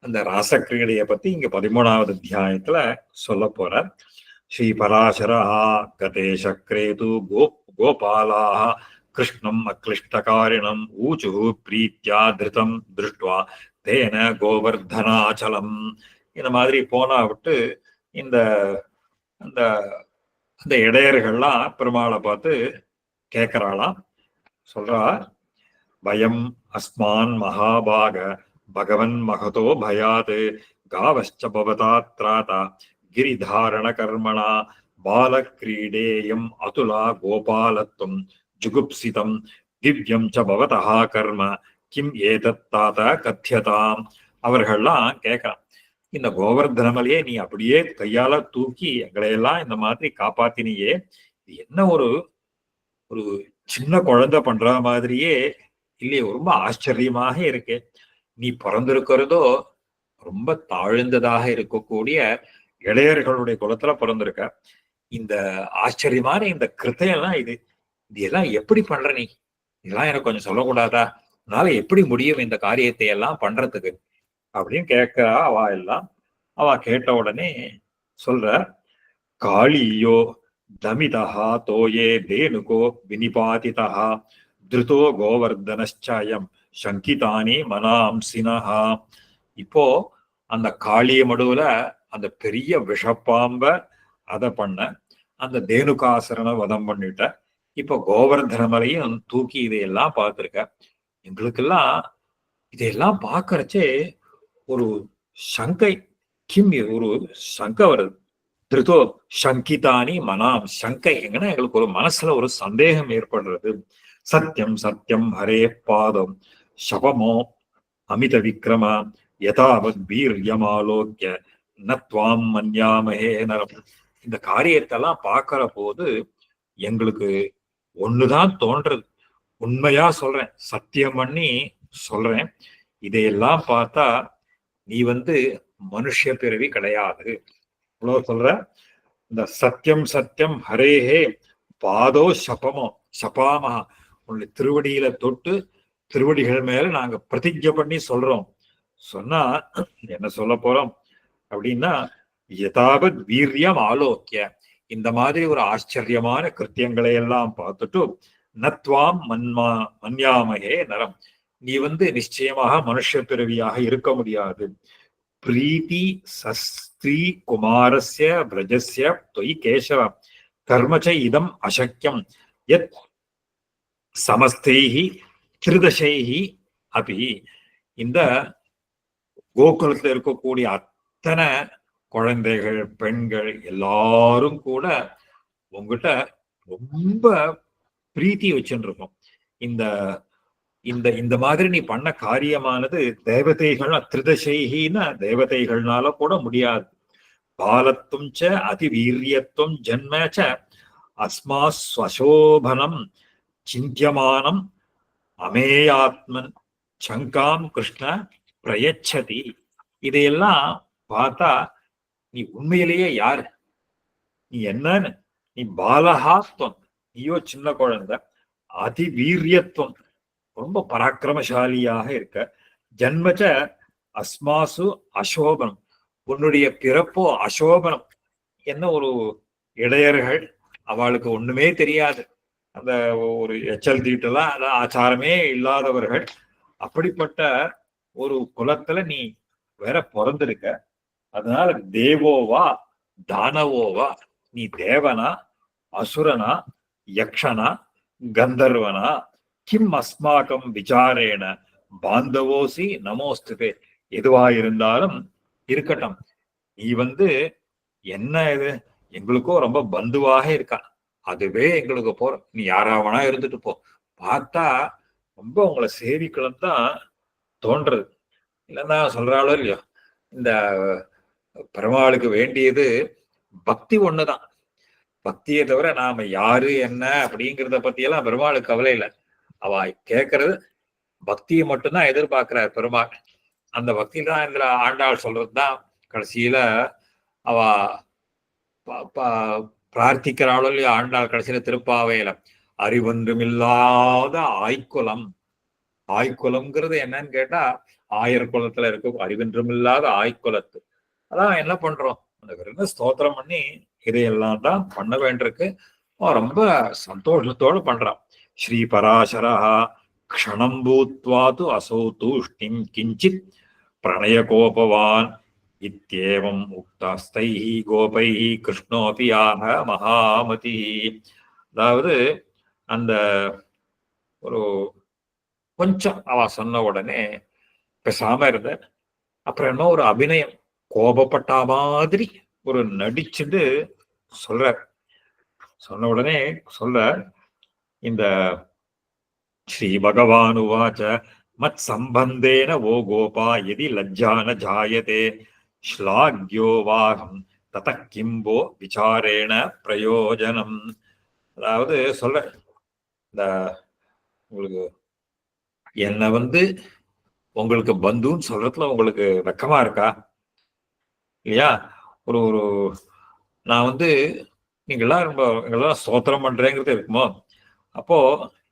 அந்த ராசக்கிரீடையை பத்தி இங்க 13வது அத்தியாயத்துல சொல்ல போறார். ஸ்ரீ பராசரா கதேஷ கிரேது கோபாலாக கிருஷ்ணம் அக்லிஷ்டகாரிணம் ஊச்சு பிரீத்யா திருதம் திருஷ்டுவா தேன கோவர்தனாச்சலம். இந்த மாதிரி போனா விட்டு இந்த அந்த அந்த இடையர்கள்லாம் பெருமாளை பார்த்து கேட்கிறாளாம். சொல்றா, பயம் அஸ்மான் மகாபாக பகவன் மகதோ பயாது காவச்ச பவதாத்ராதா கிரிதாரண கர்மணா பாலக்ரீடேயம் அதுலா கோபாலத்துவம் ஜுகுப்சிதம் திவ்யம் ச பவதா கர்ம கிம் ஏதத்தாத கத்தியதாம். அவர்கள்லாம் கேட்கலாம், இந்த கோவர்தனமலையே நீ அப்படியே கையால தூக்கி எங்களையெல்லாம் இந்த மாதிரி காப்பாத்தினியே, இது என்ன ஒரு ஒரு சின்ன குழந்தை பண்ற மாதிரியே இல்லையே, ரொம்ப ஆச்சரியமாக இருக்கு. நீ பிறந்திருக்கிறதோ ரொம்ப தாழ்ந்ததாக இருக்கக்கூடிய இளையர்களுடைய குலத்துல பிறந்திருக்க. இந்த ஆச்சரியமான இந்த கிருத்தையெல்லாம் இது எல்லாம் எப்படி பண்ற நீ? இதெல்லாம் எனக்கு கொஞ்சம் சொல்லக்கூடாதா? அதனால எப்படி முடியும் இந்த காரியத்தை எல்லாம் பண்றதுக்கு அப்படின்னு கேட்கிறா. அவ கேட்ட உடனே சொல்ற, காளியோ தமிதா தோயே தேனுகோ வினிபாதிதா திருதோ கோவர்தனச்சாயம் சங்கிதானி மனாம்சினஹா. இப்போ அந்த காளிய மடுவுல அந்த பெரிய விஷப்பாம்ப அதை பண்ண, அந்த தேனுகாசுரனை வதம் பண்ணிட்ட, இப்போ கோவர்தன மலையும் தூக்கி இதையெல்லாம் பார்த்திருக்க. எங்களுக்கெல்லாம் இதையெல்லாம் பார்க்கறச்சே ஒரு சங்கை, கிம் ஒரு சங்கை வருது. திருத்தோ சங்கிதானி மனாம், சங்கை எங்கன்னா எங்களுக்கு ஒரு மனசுல ஒரு சந்தேகம் ஏற்படுறது. சத்தியம் சத்தியம் ஹரே பாதம் சபமோ அமித விக்ரம யதாவத் வீரியமாலோக்கிய நத்வாம் மன்யாமஹே நரம். இந்த காரியத்தெல்லாம் பார்க்கிற போது எங்களுக்கு ஒண்ணுதான் தோன்றது. உண்மையா சொல்றேன், சத்தியம் பண்ணி சொல்றேன், இதையெல்லாம் பார்த்தா நீ மனுஷ பிறவி கிடையாது. இவ்வளவு சொல்ற. இந்த சத்தியம் சத்தியம் ஹரேஹே பாதோ சபமோ சபாமஹா, உன்னுடைய திருவடியில தொட்டு திருவடிகள் மேல நாங்க பிரதிஜை பண்ணி சொல்றோம். சொன்னா என்ன சொல்ல போறோம் அப்படின்னா, யதாவத் வீரியம் ஆலோக்கிய, இந்த மாதிரி ஒரு ஆச்சரியமான கிருத்தியங்களை எல்லாம் பார்த்துட்டு நத்வாம் மன்யாமகே நரம், நீ நிச்சயமாக மனுஷ பிறவியாக இருக்க முடியாது. பிரீதி சஸ்திரீ குமாரஸ்ய பிரஜஸ்ய தொய் கேசவ கர்மச்ச இதம் அசக்கியம் யத் சமஸ்தைஹி திருதசைஹி அபி. இந்த கோகுலத்தில் இருக்கக்கூடிய அத்தனை குழந்தைகள் பெண்கள் எல்லாரும் கூட உங்ககிட்ட ரொம்ப பிரீத்தி வச்சுட்டு இருக்கோம். இந்த இந்த இந்த மாதிரி நீ பண்ண காரியமானது தேவதைகள் திருதசைகின்னா தேவதைகள்னால கூட முடியாது. பாலத்தும் ச அதிவீரியத்துவம் ஜன்ம ச அஸ்மா ஸ்வசோபனம் சிந்தியமானம் அமேயாத்மன் சங்காம் கிருஷ்ண பிரயச்சதி. இதையெல்லாம் பார்த்தா நீ உண்மையிலேயே யாரு, நீ என்னன்னு, நீ பாலஹாத்வம், நீயோ சின்ன குழந்தை, அதிவீரியத்துவம் ரொம்ப பராக்கிரமசாலியாக இருக்க, ஜன்மச்ச அஸ்மாசு அசோபனம், உன்னுடைய பிறப்போ அசோபனம். என்ன ஒரு இடையர்கள், அவளுக்கு ஒண்ணுமே தெரியாது, அந்த ஒரு எச்சல் தீட்டெல்லாம் அந்த ஆச்சாரமே இல்லாதவர்கள். அப்படிப்பட்ட ஒரு குலத்துல நீ வேற பிறந்திருக்க. அதனால தேவோவா தானவோவா, நீ தேவனா அசுரனா யக்ஷனா கந்தர்வனா கிம் அஸ்மாக்கம் விசாரேன பாந்தவோசி நமோஸ்துதே. எதுவா இருந்தாலும் இருக்கட்டும், நீ என்ன இது எங்களுக்கும் ரொம்ப பந்துவாக இருக்கா, அதுவே எங்களுக்கு போறோம், நீ யாராவனா இருந்துட்டு போ. பார்த்தா ரொம்ப உங்களை சேவிக்கலாம் தான் தோன்றது. இல்லைன்னா சொல்றாளோ இல்லையோ, இந்த பெருமாளுக்கு வேண்டியது பக்தி ஒண்ணுதான். பக்தியை தவிர நாம யாரு என்ன அப்படிங்கிறத பத்தி எல்லாம் பெருமாளுக்கு கவலை இல்லை. அவ கேட்கறது பக்தியை மட்டும்தான் எதிர்பார்க்கிறார் பெருமாள். அந்த பக்தி தான் இந்த ஆண்டாள் சொல்றதுதான் கடைசியில அவ பிரார்த்திக்கிறாளோ இல்லையா. ஆண்டாள் கடைசியில திருப்பாவையில அறிவொன்றுமில்லாத ஆய்க்குலம். ஆய்க்குலம்ங்கிறது என்னன்னு கேட்டா ஆயர் குலத்துல இருக்கும் அறிவென்றுமில்லாத ஆய்க்குலத்து. அதான் என்ன பண்றோம், அந்த வெறும் ஸ்தோத்திரம் பண்ணி இதையெல்லாம் தான் பண்ண வேண்டியிருக்கு. ரொம்ப சந்தோஷத்தோடு பண்றான். ஸ்ரீ பராசரா க்ஷணம் பூத்வாது அசௌ தூஷ்ணிம் கிஞ்சித் பிரணய கோபவான் இத்யேவம் உக்தாஸ்தைஹி கோபைஹி கிருஷ்ணோபி யாக மகாமதி. அதாவது அந்த ஒரு கொஞ்சம் அவ சொன்ன உடனே பேசாம இருந்த, அப்புறம் என்ன ஒரு அபிநயம், கோபப்பட்ட மாதிரி ஒரு நடிச்சுட்டு சொல்ற. சொன்ன உடனே சொல்ற, இந்த ஸ்ரீ பகவான் உவாச்ச மத் சம்பந்தேன ஓ கோபா எதி லஜ்ஜான ஜாயதே ஸ்லாக்யோ வாகம் தத கிம்போ விசாரேண பிரயோஜனம். அதாவது சொல்ற, இந்த உங்களுக்கு என்ன உங்களுக்கு பந்துன்னு சொல்றதுல உங்களுக்கு வெக்கமா இருக்கா இல்லையா? ஒரு ஒரு நான் நீங்கெல்லாம் ரொம்ப எங்கெல்லாம் ஸ்தோத்திரம் பண்றேங்கிறது இருக்குமோ, அப்போ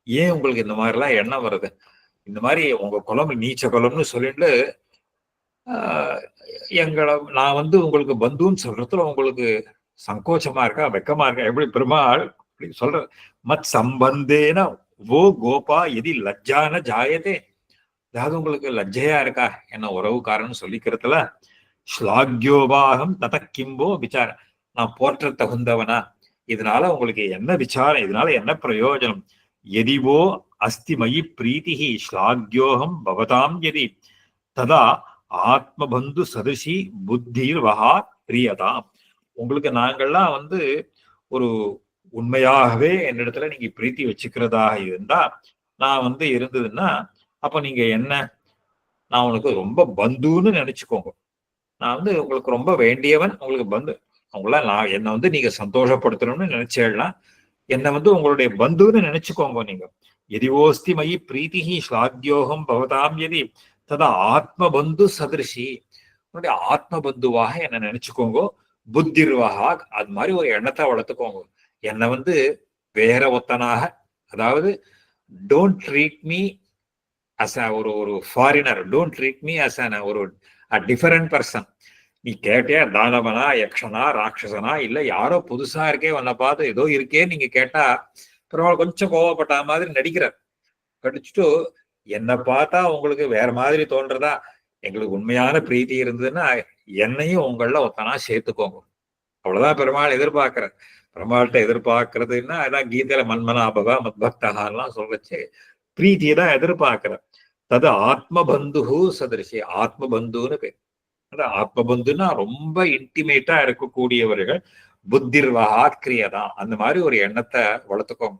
ஏன் உங்களுக்கு இந்த மாதிரிலாம் எண்ணம் வருது? இந்த மாதிரி உங்க குலம் நீச்ச குலம்னு சொல்லிட்டு எங்களை நான் உங்களுக்கு பந்துன்னு சொல்றதுல உங்களுக்கு சங்கோச்சமா இருக்கா, வெக்கமா இருக்கா? எப்படி பெருமாள் சொல்ற, மத் சம்பந்தேன ஓ கோபா எதி லஜ்ஜான ஜாயதே. அதாவது உங்களுக்கு லஜ்ஜையா இருக்கா என்ன உறவுக்காரன்னு சொல்லிக்கிறதுல, ஸ்லாக்யோபாகம் தத கிம்போ விசார, நான் போற்ற தகுந்தவனா, இதனால உங்களுக்கு என்ன விசாரம், இதனால என்ன பிரயோஜனம்? எதிவோ அஸ்தி மயி பிரீத்திஹி ஸ்லாக்யோகம் பவதாம் எதி ததா ஆத்மபந்து சதுஷி புத்திர் வஹா பிரியதாம். உங்களுக்கு நாங்கள்லாம் ஒரு உண்மையாகவே என்னிடத்துல நீங்க பிரீத்தி வச்சுக்கிறதாக இருந்தா, நான் இருந்ததுன்னா அப்ப நீங்க என்ன, நான் உனக்கு ரொம்ப பந்துன்னு நினைச்சுக்கோங்க. நான் உங்களுக்கு ரொம்ப வேண்டியவன், உங்களுக்கு பந்து. அவங்கள நான் என்ன நீங்க சந்தோஷப்படுத்தணும்னு நினைச்சேன்னா என்ன உங்களுடைய பந்துன்னு நினைச்சுக்கோங்க நீங்க. எதிவோஸ்தி மயி பிரீத்திஹி ஸ்லாக்யோகம் பவதாம் எதி ததா ஆத்ம பந்து சதிருஷி, உன்னுடைய ஆத்ம பந்துவாக என்ன நினைச்சுக்கோங்க. புத்திர்வாக, அது மாதிரி ஒரு எண்ணத்தை வளர்த்துக்கோங்க. என்னை வேற ஒத்தனாக, அதாவது டோன்ட் ட்ரீட் மீ அஸ் ஒரு ஒரு foreigner, don't treat me as ஒரு டிஃபரெண்ட் பர்சன். நீ கேட்டியா தானவனா யக்ஷனா ராட்சசனா இல்ல யாரோ புதுசா இருக்கே உன்னை பார்த்து ஏதோ இருக்கே நீங்க கேட்டா பெருமாள் கொஞ்சம் கோவப்பட்ட மாதிரி நடிக்கிறார். கடிச்சுட்டு என்னை பார்த்தா உங்களுக்கு வேற மாதிரி தோன்றதா, எங்களுக்கு உண்மையான பிரீத்தி இருந்ததுன்னா என்னையும் உங்கள ஒத்தனா சேர்த்துக்கோங்க. அவ்வளவுதான் பெருமாள் எதிர்பார்க்கிற. பெருமாள்கிட்ட எதிர்பார்க்கறதுன்னா அதான் கீதையில மன்மனாபவ மத்பக்தகான்லாம் சொல்றச்சு பிரீத்தியை தான் எதிர்பார்க்கிற. தது ஆத்மபந்து சதிருஷி, ஆத்மபந்துன்னு பேர். ஆத்மபந்துன்னா ரொம்ப இன்டிமேட்டா இருக்கக்கூடியவர்கள். புத்திர்வகா கிரியதான், அந்த மாதிரி ஒரு எண்ணத்தை வளர்த்துக்கோங்க.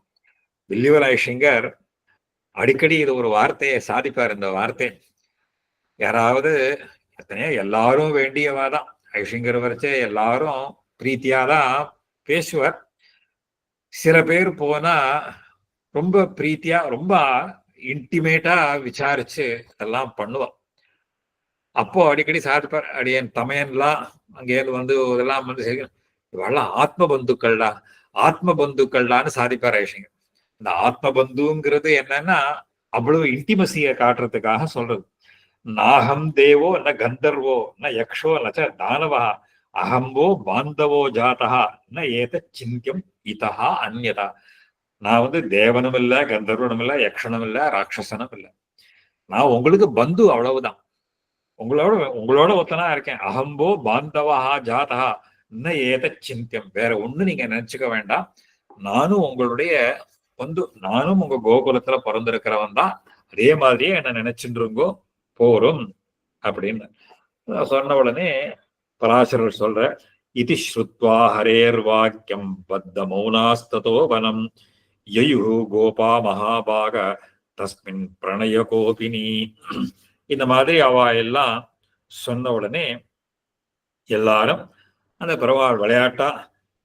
வில்லிவல் ஐஷிங்கர் அடிக்கடி இது ஒரு வார்த்தையை சாதிப்பார். இந்த வார்த்தை யாராவது எத்தனையோ எல்லாரும் வேண்டியவாதான், ஐஷிங்கர் வரைச்சே எல்லாரும் பிரீத்தியாதான் பேசுவார். சில பேர் போனா ரொம்ப பிரீத்தியா ரொம்ப இன்டிமேட்டா விசாரிச்சு அதெல்லாம் பண்ணுவான். அப்போ அடிக்கடி சாதிப்பார், அடியன் தமையன்லாம் அங்கேயிருந்து இதெல்லாம் இவெல்லாம் ஆத்ம பந்துக்கள்டா, ஆத்ம பந்துக்கள்டான்னு சாதிப்பார் ஐஷிங்கர். இந்த ஆத்ம பந்துங்கிறது என்னன்னா அவ்வளவு இன்டிமசியை காட்டுறதுக்காக சொல்றது. நாகம் தேவோ ந கந்தர்வோ ந யக்ஷோ நச்ச தானவா அகம்போ பாந்தவோ ஜாதா ந ஏத சிந்தியம் இதா அந்யதா. நான் தேவனும் இல்லை கந்தர்வனும் இல்லை யக்ஷனும் இல்லை ராட்சசனும் இல்லை, நான் உங்களுக்கு பந்து அவ்வளவுதான், உங்களோட ஒத்தனா இருக்கேன். அகம்போ பாந்தவா ஜாதா, இன்னும் ஏத சிந்தியம், வேற ஒண்ணு நீங்க நினைச்சுக்க வேண்டாம். நானும் உங்களுடைய நானும் உங்க கோகுலத்துல பிறந்திருக்கிறவன் தான், அதே மாதிரியே என்ன நினைச்சுருங்கோ போரும் அப்படின்னு சொன்ன உடனே பராசரர் சொல்ற, இது ஸ்ருத்வா ஹரேர் வாக்கியம் பத்த மௌனாஸ்ததோ வனம் யயு கோபா மகாபாக தஸ்மின் பிரணய கோபினி. இந்த மாதிரி அவ எல்லாம் சொன்ன உடனே எல்லாரும் அந்த பெருமாள் விளையாட்டா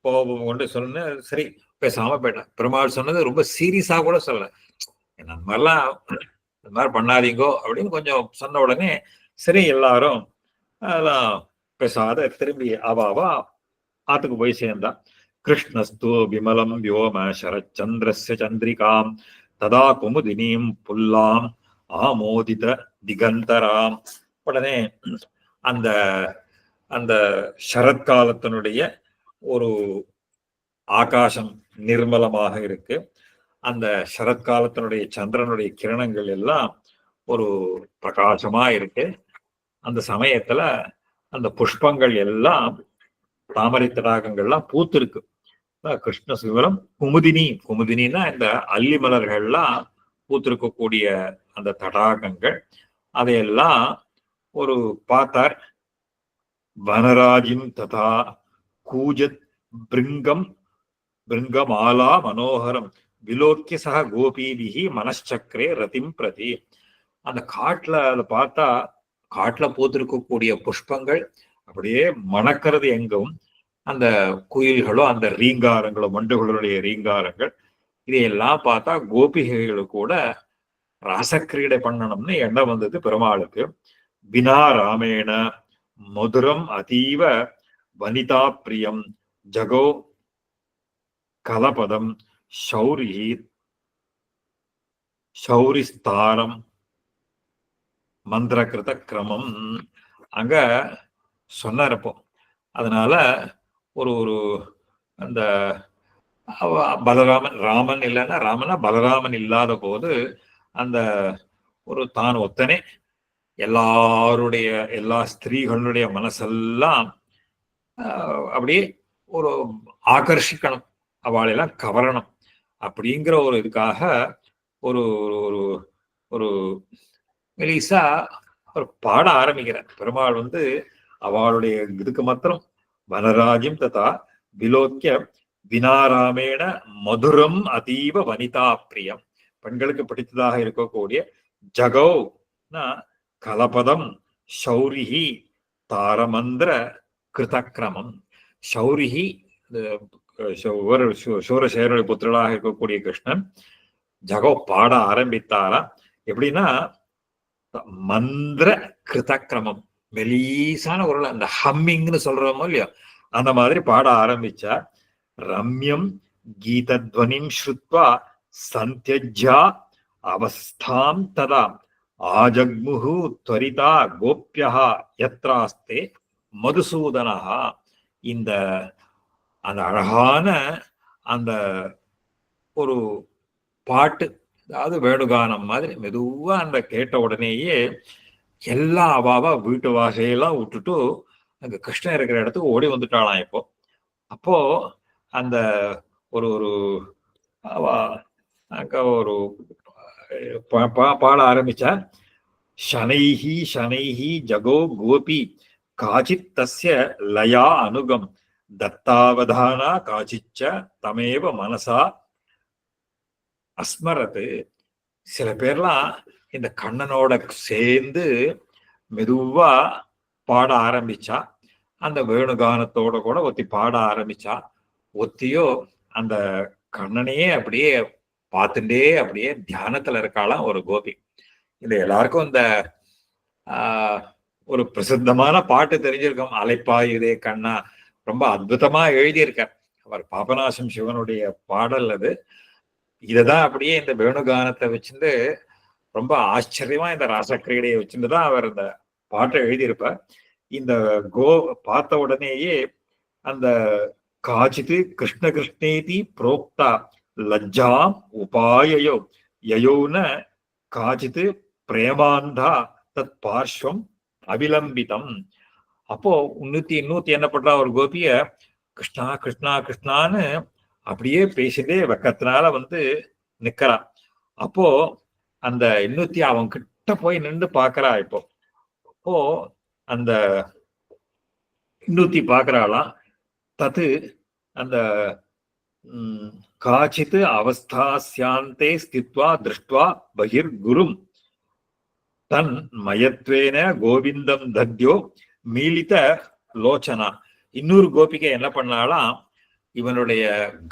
கோபம் கொண்டு சொன்ன, சரி பேசாம போயிட்டான். பெருமாள் சொன்னது ரொம்ப சீரியஸா கூட சொல்லல, இந்த மாதிரிலாம் இந்த மாதிரி பண்ணாதீங்கோ அப்படின்னு கொஞ்சம் சொன்ன உடனே சரி எல்லாரும் அதெல்லாம் பேசாத திரும்பி அவாவா ஆத்துக்கு போய் சேர்ந்தா. கிருஷ்ணஸ்து விமலம் வியோம சரச்சந்திரஸ்ய சந்திரிகாம் ததா குமுதினீம் புல்லாம் ஆமோதித திகந்தராம். உடனே அந்த அந்த சரத்காலத்தினுடைய ஒரு ஆகாசம் நிர்மலமாக இருக்கு. அந்த சரத்காலத்தினுடைய சந்திரனுடைய கிரணங்கள் எல்லாம் ஒரு பிரகாசமா இருக்கு. அந்த சமயத்துல அந்த புஷ்பங்கள் எல்லாம் தாமரை தடாகங்கள்லாம் பூத்து இருக்கு. கிருஷ்ண சிவரம் குமுதினி, குமுதினா இந்த அல்லி மலர்கள்லாம் பூத்திருக்கக்கூடிய அந்த தடாகங்கள், அதையெல்லாம் ஒரு பார்த்தார். வனராஜின் ததா கூஜத் பிருங்கம் பிருங்கமாலா மனோகரம் விலோக்கிய சக கோபீபிகி மனச்சக்கரே ரதிம் பிரதி. அந்த காட்டுல அதை பார்த்தா காட்டுல பூத்திருக்கக்கூடிய புஷ்பங்கள் அப்படியே மணக்கிறது எங்கும். அந்த குயில்களோ அந்த ரீங்காரங்களோ மண்டுகளுடைய ரீங்காரங்கள் இதையெல்லாம் பார்த்தா கோபிகைகள் கூட ராசக்கிரீடை பண்ணணும்னு எண்ணம் வந்தது பெருமாளுக்கு. வினா ராமேண மதுரம் அதீவ வனிதா பிரியம் ஜகோ கலபதம் சௌரிஸ்தாரம் மந்திரகிருத கிரமம் அங்க சொன்னாரப்போ. அதனால ஒரு ஒரு அந்த பலராமன் ராமன் இல்லைன்னா ராமனா பலராமன் இல்லாத போது அந்த ஒரு தான் ஒத்தனே எல்லாருடைய எல்லா ஸ்திரீகளுடைய மனசெல்லாம் அப்படியே ஒரு ஆகர்ஷிக்கணும், அவளெல்லாம் கவரணும் அப்படிங்கிற ஒரு இதுக்காக ஒரு ஒரு ஒரு மெலிசா ஒரு பாட ஆரம்பிக்கிறார் பெருமாள். அவளுடைய இதுக்கு மாத்திரம் வனராஜிம் ததா விலோக்கிய வினாராமேண மதுரம் அதீவ வனிதா பிரியம், பெண்களுக்கு பிடித்ததாக இருக்கக்கூடிய ஜகோ கலபதம் சௌரிஹி தாரமந்திர கிருதக்கிரமம். சௌரிஹி சூரசேரனுடைய புத்திரனாக இருக்கக்கூடிய கிருஷ்ணன் ஜகோ பாட ஆரம்பித்தாரா. எப்படின்னா மந்திர கிருதக்கிரமம், மெலீசான ஒரு அந்த ஹம்மிங்னு சொல்றோமோ இல்லையோ அந்த மாதிரி பாட ஆரம்பிச்சா. ரம்யம் கீதத்வனிம் ஸ்ருத்வா சந்தியஜ்யா அவஸ்தாம் ததா ஆஜக்முஹு த்வரிதா கோப்யஹா யத்ராஸ்தே மதுசூதனஹா. இந்த அந்த அழகான அந்த ஒரு பாட்டு, அதாவது வேணுகானம் மாதிரி மெதுவா அந்த கேட்ட உடனேயே எல்லா அவாவா வீட்டு வாசையெல்லாம் விட்டுட்டு அங்க கிருஷ்ணன் இருக்கிற இடத்துக்கு ஓடி வந்துட்டாளாம். அப்போ அந்த ஒரு ஒரு அங்க ஒரு பாட ஆரம்பிச்சா. சனைஹி சனைஹி ஜகோ கோபி காச்சித் தஸ்ய லயா அனுகம் தத்தாவதானா காச்சிச்ச தமேவ மனசா அஸ்மரது. சில பேர்லாம் இந்த கண்ணனோட சேர்ந்து மெதுவா பாட ஆரம்பிச்சா. அந்த வேணுகானத்தோட கூட ஒத்தி பாட ஆரம்பிச்சா. ஒத்தியோ அந்த கண்ணனையே அப்படியே பார்த்துட்டே அப்படியே தியானத்துல இருக்காளாம் ஒரு கோபி. இந்த எல்லாருக்கும் இந்த ஒரு பிரசித்தமான பாட்டு தெரிஞ்சிருக்கும், அலைப்பாயுதே கண்ணா. ரொம்ப அற்புதமா எழுதியிருக்கார் அவர், பாபநாசம் சிவனுடைய பாடல் அது. இததான் அப்படியே இந்த வேணுகானத்தை வச்சுட்டு ரொம்ப ஆச்சரியமா இந்த ராசக்கிரீடையை வச்சுட்டுதான் அவர் இந்த பாட்டை எழுதியிருப்பார். இந்த பார்த்த உடனேயே அந்த காச்சித்து கிருஷ்ண கிருஷ்ணேதி புரோக்தா லஜ்ஜாம் உபாயயோ யயோன காச்சித்து பிரேமாந்தா தத் பார்ஸ்வம் அவிலம்பிதம். அப்போ இன்னூத்தி என்ன பண்றா, ஒரு கோபிய கிருஷ்ணா கிருஷ்ணா கிருஷ்ணான்னு அப்படியே பேசிட்டே வெக்கத்தினால நிக்கிறான். அப்போ அந்த இன்னூத்தி அவன் கிட்ட போய் நின்று பாக்குறா. அப்போ அந்த இன்னூத்தி பாக்குறாளாம். தத்து அந்த காச்சித் அவஸ்தாஸ்யாந்தே ஸ்தித்வா திருஷ்ட்வா பகிர் குரும் தன் மயத்வேன கோவிந்தம் தத்யோ மீளித லோச்சனா. இன்னொரு கோபிகை என்ன பண்ணாலாம், இவனுடைய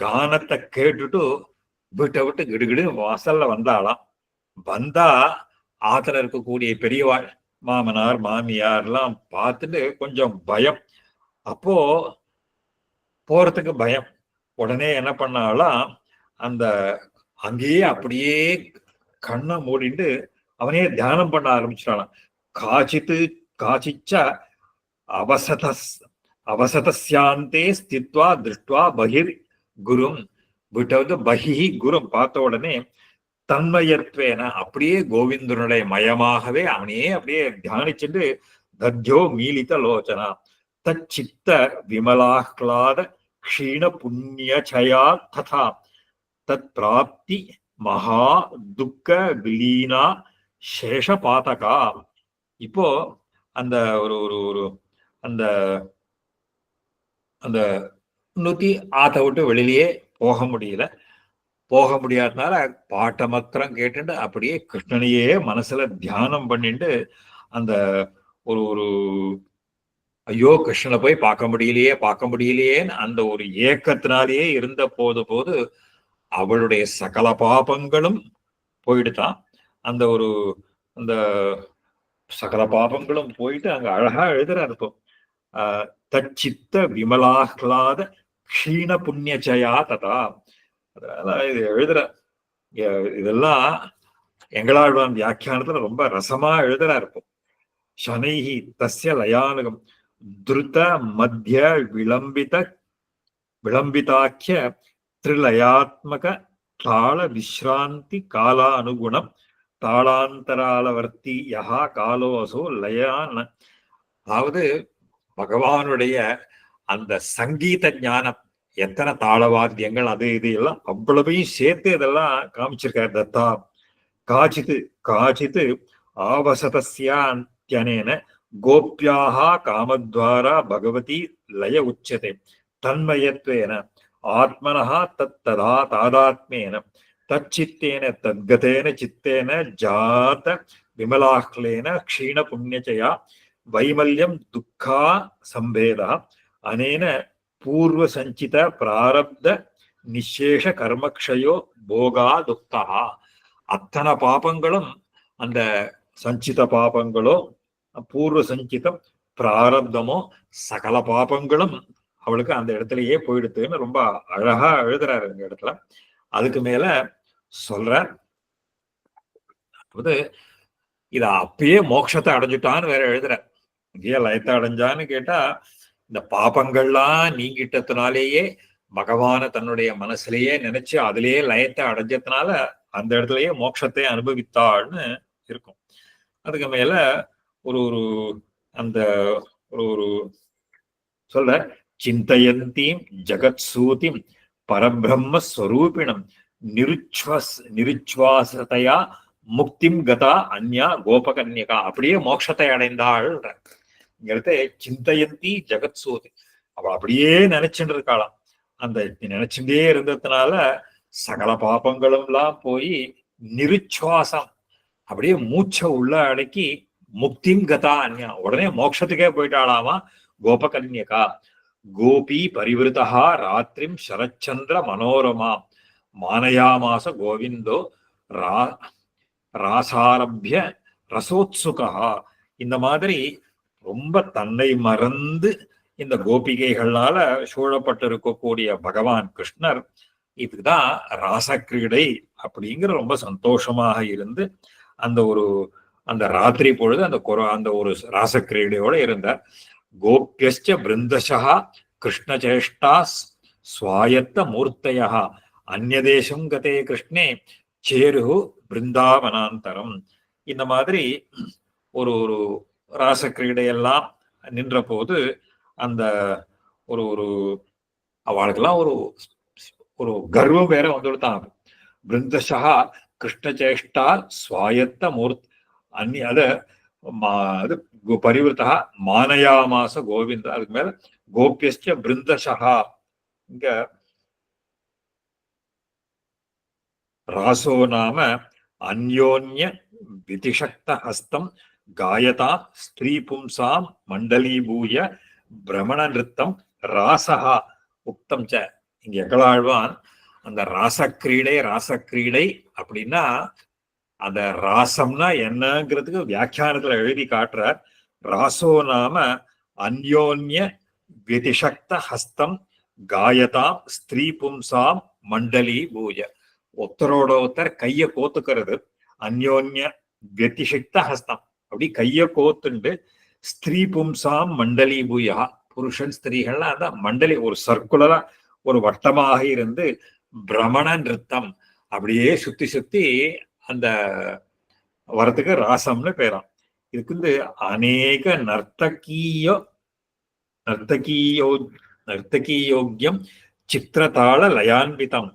கானத்தை கேட்டுட்டு வீட்டை விட்டு கிடுகிடு வாசல்ல வந்தாலாம். வந்தா ஆத்துல இருக்கக்கூடிய பெரியவாள் மாமனார் மாமியார் எல்லாம் பார்த்துட்டு கொஞ்சம் பயம். அப்போ போறதுக்கு பயம். உடனே என்ன பண்ணாலாம், அந்த அங்கேயே அப்படியே கண்ணை மூடிட்டு அவனே தியானம் பண்ண ஆரம்பிச்சிட்டான். காச்சித்து காச்சிச்ச அவசதஸ்யாந்தே ஸ்தித்வா திருஷ்டுவா பகிர் குரும். வீட்டை பகி குரும் பார்த்த உடனே தன்மயத்வேன அப்படியே கோவிந்தனுடைய மயமாகவே அவனே அப்படியே தியானிச்சுட்டு தத்யோ மீளித லோச்சனா தச்சித்த விமலாஹ்லாத க்ஷீண புண்ணியச்சயா ததா தத் பிராப்தி மகா துக்க விலீனா சேஷபாதகா. இப்போ அந்த ஒரு ஒரு ஒரு அந்த அந்த நூத்தி ஆத்த விட்டு வெளியிலேயே போக முடியல. போக முடியாதனால பாட்டை மாத்திரம் கேட்டுட்டு அப்படியே கிருஷ்ணனையே மனசுல தியானம் பண்ணிட்டு அந்த ஒரு ஒரு ஐயோ கிருஷ்ணனை போய் பார்க்க முடியலையேன்னு அந்த ஒரு ஏக்கத்தினாலேயே இருந்த போது அவளுடைய சகல பாபங்களும் போயிடுதான். அந்த ஒரு அந்த சகல பாபங்களும் போயிட்டு அங்க அழகா எழுதுற இருக்கும். தச்சித்த விமலாஹ்லாத க்ஷீண புண்ணியச்சயா ததா. அதனால இது எழுதுற இதெல்லாம் எங்களாழ்வான் வியாக்கியானத்துல ரொம்ப ரசமா எழுதுறா இருக்கும். சனைஹி தஸ்ய லயானுகம் துருத மத்திய விளம்பிதாக்கிய திரிலயாத்மக தாள விஸ்ராந்தி காலானுகுணம் தாளாந்தராலவர்த்தி யஹா காலோசோ லயான். அதாவது பகவானுடைய அந்த சங்கீத ஞானம், எத்தனை தாளவாத்தியங்கள் அது இது எல்லாம் அவ்வளவையும் சேர்த்து இதெல்லாம் காமிச்சிருக்காரு தத்தா. காச்சித்து ஆவசதஸ்யான்யனேன கோப்யாக காமத்வாரா பகவதி லய உச்சதே தன்மயத்வேன ஆத்மனஹா தத்ததா தாதாத்மேன தச்சித்தேன தத்கதேன சித்தேன ஜாத விமலாஹ்லேன க்ஷீண புண்ணியச்சயா வைமல்யம் துக்கா சம்பேதா அனேன பூர்வ சஞ்சித பிராரப்த நிசேஷ கர்மக்ஷயோ போகா துக்கா. அத்தனை பாபங்களும் அந்த சஞ்சித பாபங்களோ பூர்வ சஞ்சிதம் பிராரப்தமோ சகல பாபங்களும் அவளுக்கு அந்த இடத்துலயே போயிடுத்துன்னு ரொம்ப அழகா எழுதுறாரு இந்த இடத்துல. அதுக்கு மேல சொல்ற இத அப்பயே மோட்சத்தை அடைஞ்சுட்டான்னு வேற எழுதுற. இங்கேயே லயத்தை அடைஞ்சான்னு கேட்டா இந்த பாபங்கள்லாம் நீங்கிட்டதுனாலேயே பகவான தன்னுடைய மனசுலயே நினைச்சு அதுலயே லயத்தை அடைஞ்சதுனால அந்த இடத்துலயே மோட்சத்தை அனுபவித்தாள்னு இருக்கும். அதுக்கு மேல ஒரு ஒரு அந்த ஒரு ஒரு சொல்ற சிந்தயந்தீம் ஜகத் சூதிம் பரபிரம்மஸ்வரூபிணம் நிருச்வாசதையா முக்திம் கதா அந்யா கோபகன்யகா. அப்படியே மோட்சத்தை அடைந்தாள். இங்க சிந்தயந்தி ஜெகத் சூதி, அவள் அப்படியே நினைச்சுட்டு இருக்காளாம். அந்த நினைச்சுட்டே இருந்ததுனால சகல பாபங்களும் எல்லாம் போய் நிருச்சுவாசம் அப்படியே மூச்சை உள்ள அடக்கி முக்திம் கதா அந்யா உடனே மோட்சத்துக்கே போயிட்டாளாமா கோபகன்யகா. கோபி பரிவிருத்தா ராத்திரிம் சரச்சந்திர மனோரமா மானயாமாச கோவிந்தோ ராசாரபிய ரசோத்சுகா. இந்த மாதிரி ரொம்ப தன்னை மறந்து இந்த கோபிகைகளால சூழப்பட்டிருக்கக்கூடிய பகவான் கிருஷ்ணர் இதுதான் ராசக்கிரீடை அப்படிங்கிற ரொம்ப சந்தோஷமாக இருந்து அந்த ராத்திரி பொழுது அந்த ஒரு ராசக்கிரீடையோட இருந்தார். கோபியஸ்ச பிருந்தசா கிருஷ்ணசேஷ்டா ஸ்வாயத்த மூர்த்தயா அந்நதேசம் கதே கிருஷ்ணே சேரு பிருந்தாவனாந்தரம். இந்த மாதிரி ஒரு ஒரு ராசக்கிரீடையெல்லாம் நின்ற போது அந்த ஒரு ஒரு அவளுக்கெல்லாம் ஒரு ஒரு கர்வம் வேற வந்துடுத்தான். பிருந்தசா கிருஷ்ணச்சேஷ்டா சுவாயத்த மூர்த்தி அந்நிய அது பரிவர்த்தா மானயாமாச கோவிந்த. அதுக்கு மேல கோபியஸ்ட பிருந்தசா. இங்க ராசோ நாம அந்யோன்ய விதிஷக்த ஹஸ்தம் காயதா ஸ்திரீ பும்சாம் மண்டலீபூய பிரமண நிறுத்தம் ராசகா உக்தம் ச. இங்க எங்களாழ்வான் அந்த ராசக்கிரீடை அப்படின்னா அந்த ராசம்னா என்னங்கிறதுக்கு வியாக்கியானத்துல எழுதி காட்டுறார். ராசோ நாம அந்யோன்ய விதிஷக்த ஹஸ்தம் காயதாம் ஸ்திரீ பும்சாம் மண்டலி பூய. ஒருத்தரோட ஒருத்தர் கைய கோத்துக்கிறது. அந்யோன்ய வியதிஷக்த ஹஸ்தம், அப்படி கைய கோத்துண்டு ஸ்திரீ பும்சாம் மண்டலி பூயா. புருஷன் ஸ்திரீகள்லாம் அந்த மண்டலி ஒரு சர்க்குலரா ஒரு வட்டமாக இருந்து பிரமண நிறுத்தம் அப்படியே சுத்தி சுத்தி அந்த வரத்துக்கு ராசம்னு பேராம். இதுக்கு வந்து அநேக நர்த்தகீயோக்கியம் சித்திரதாள லயான்விதம்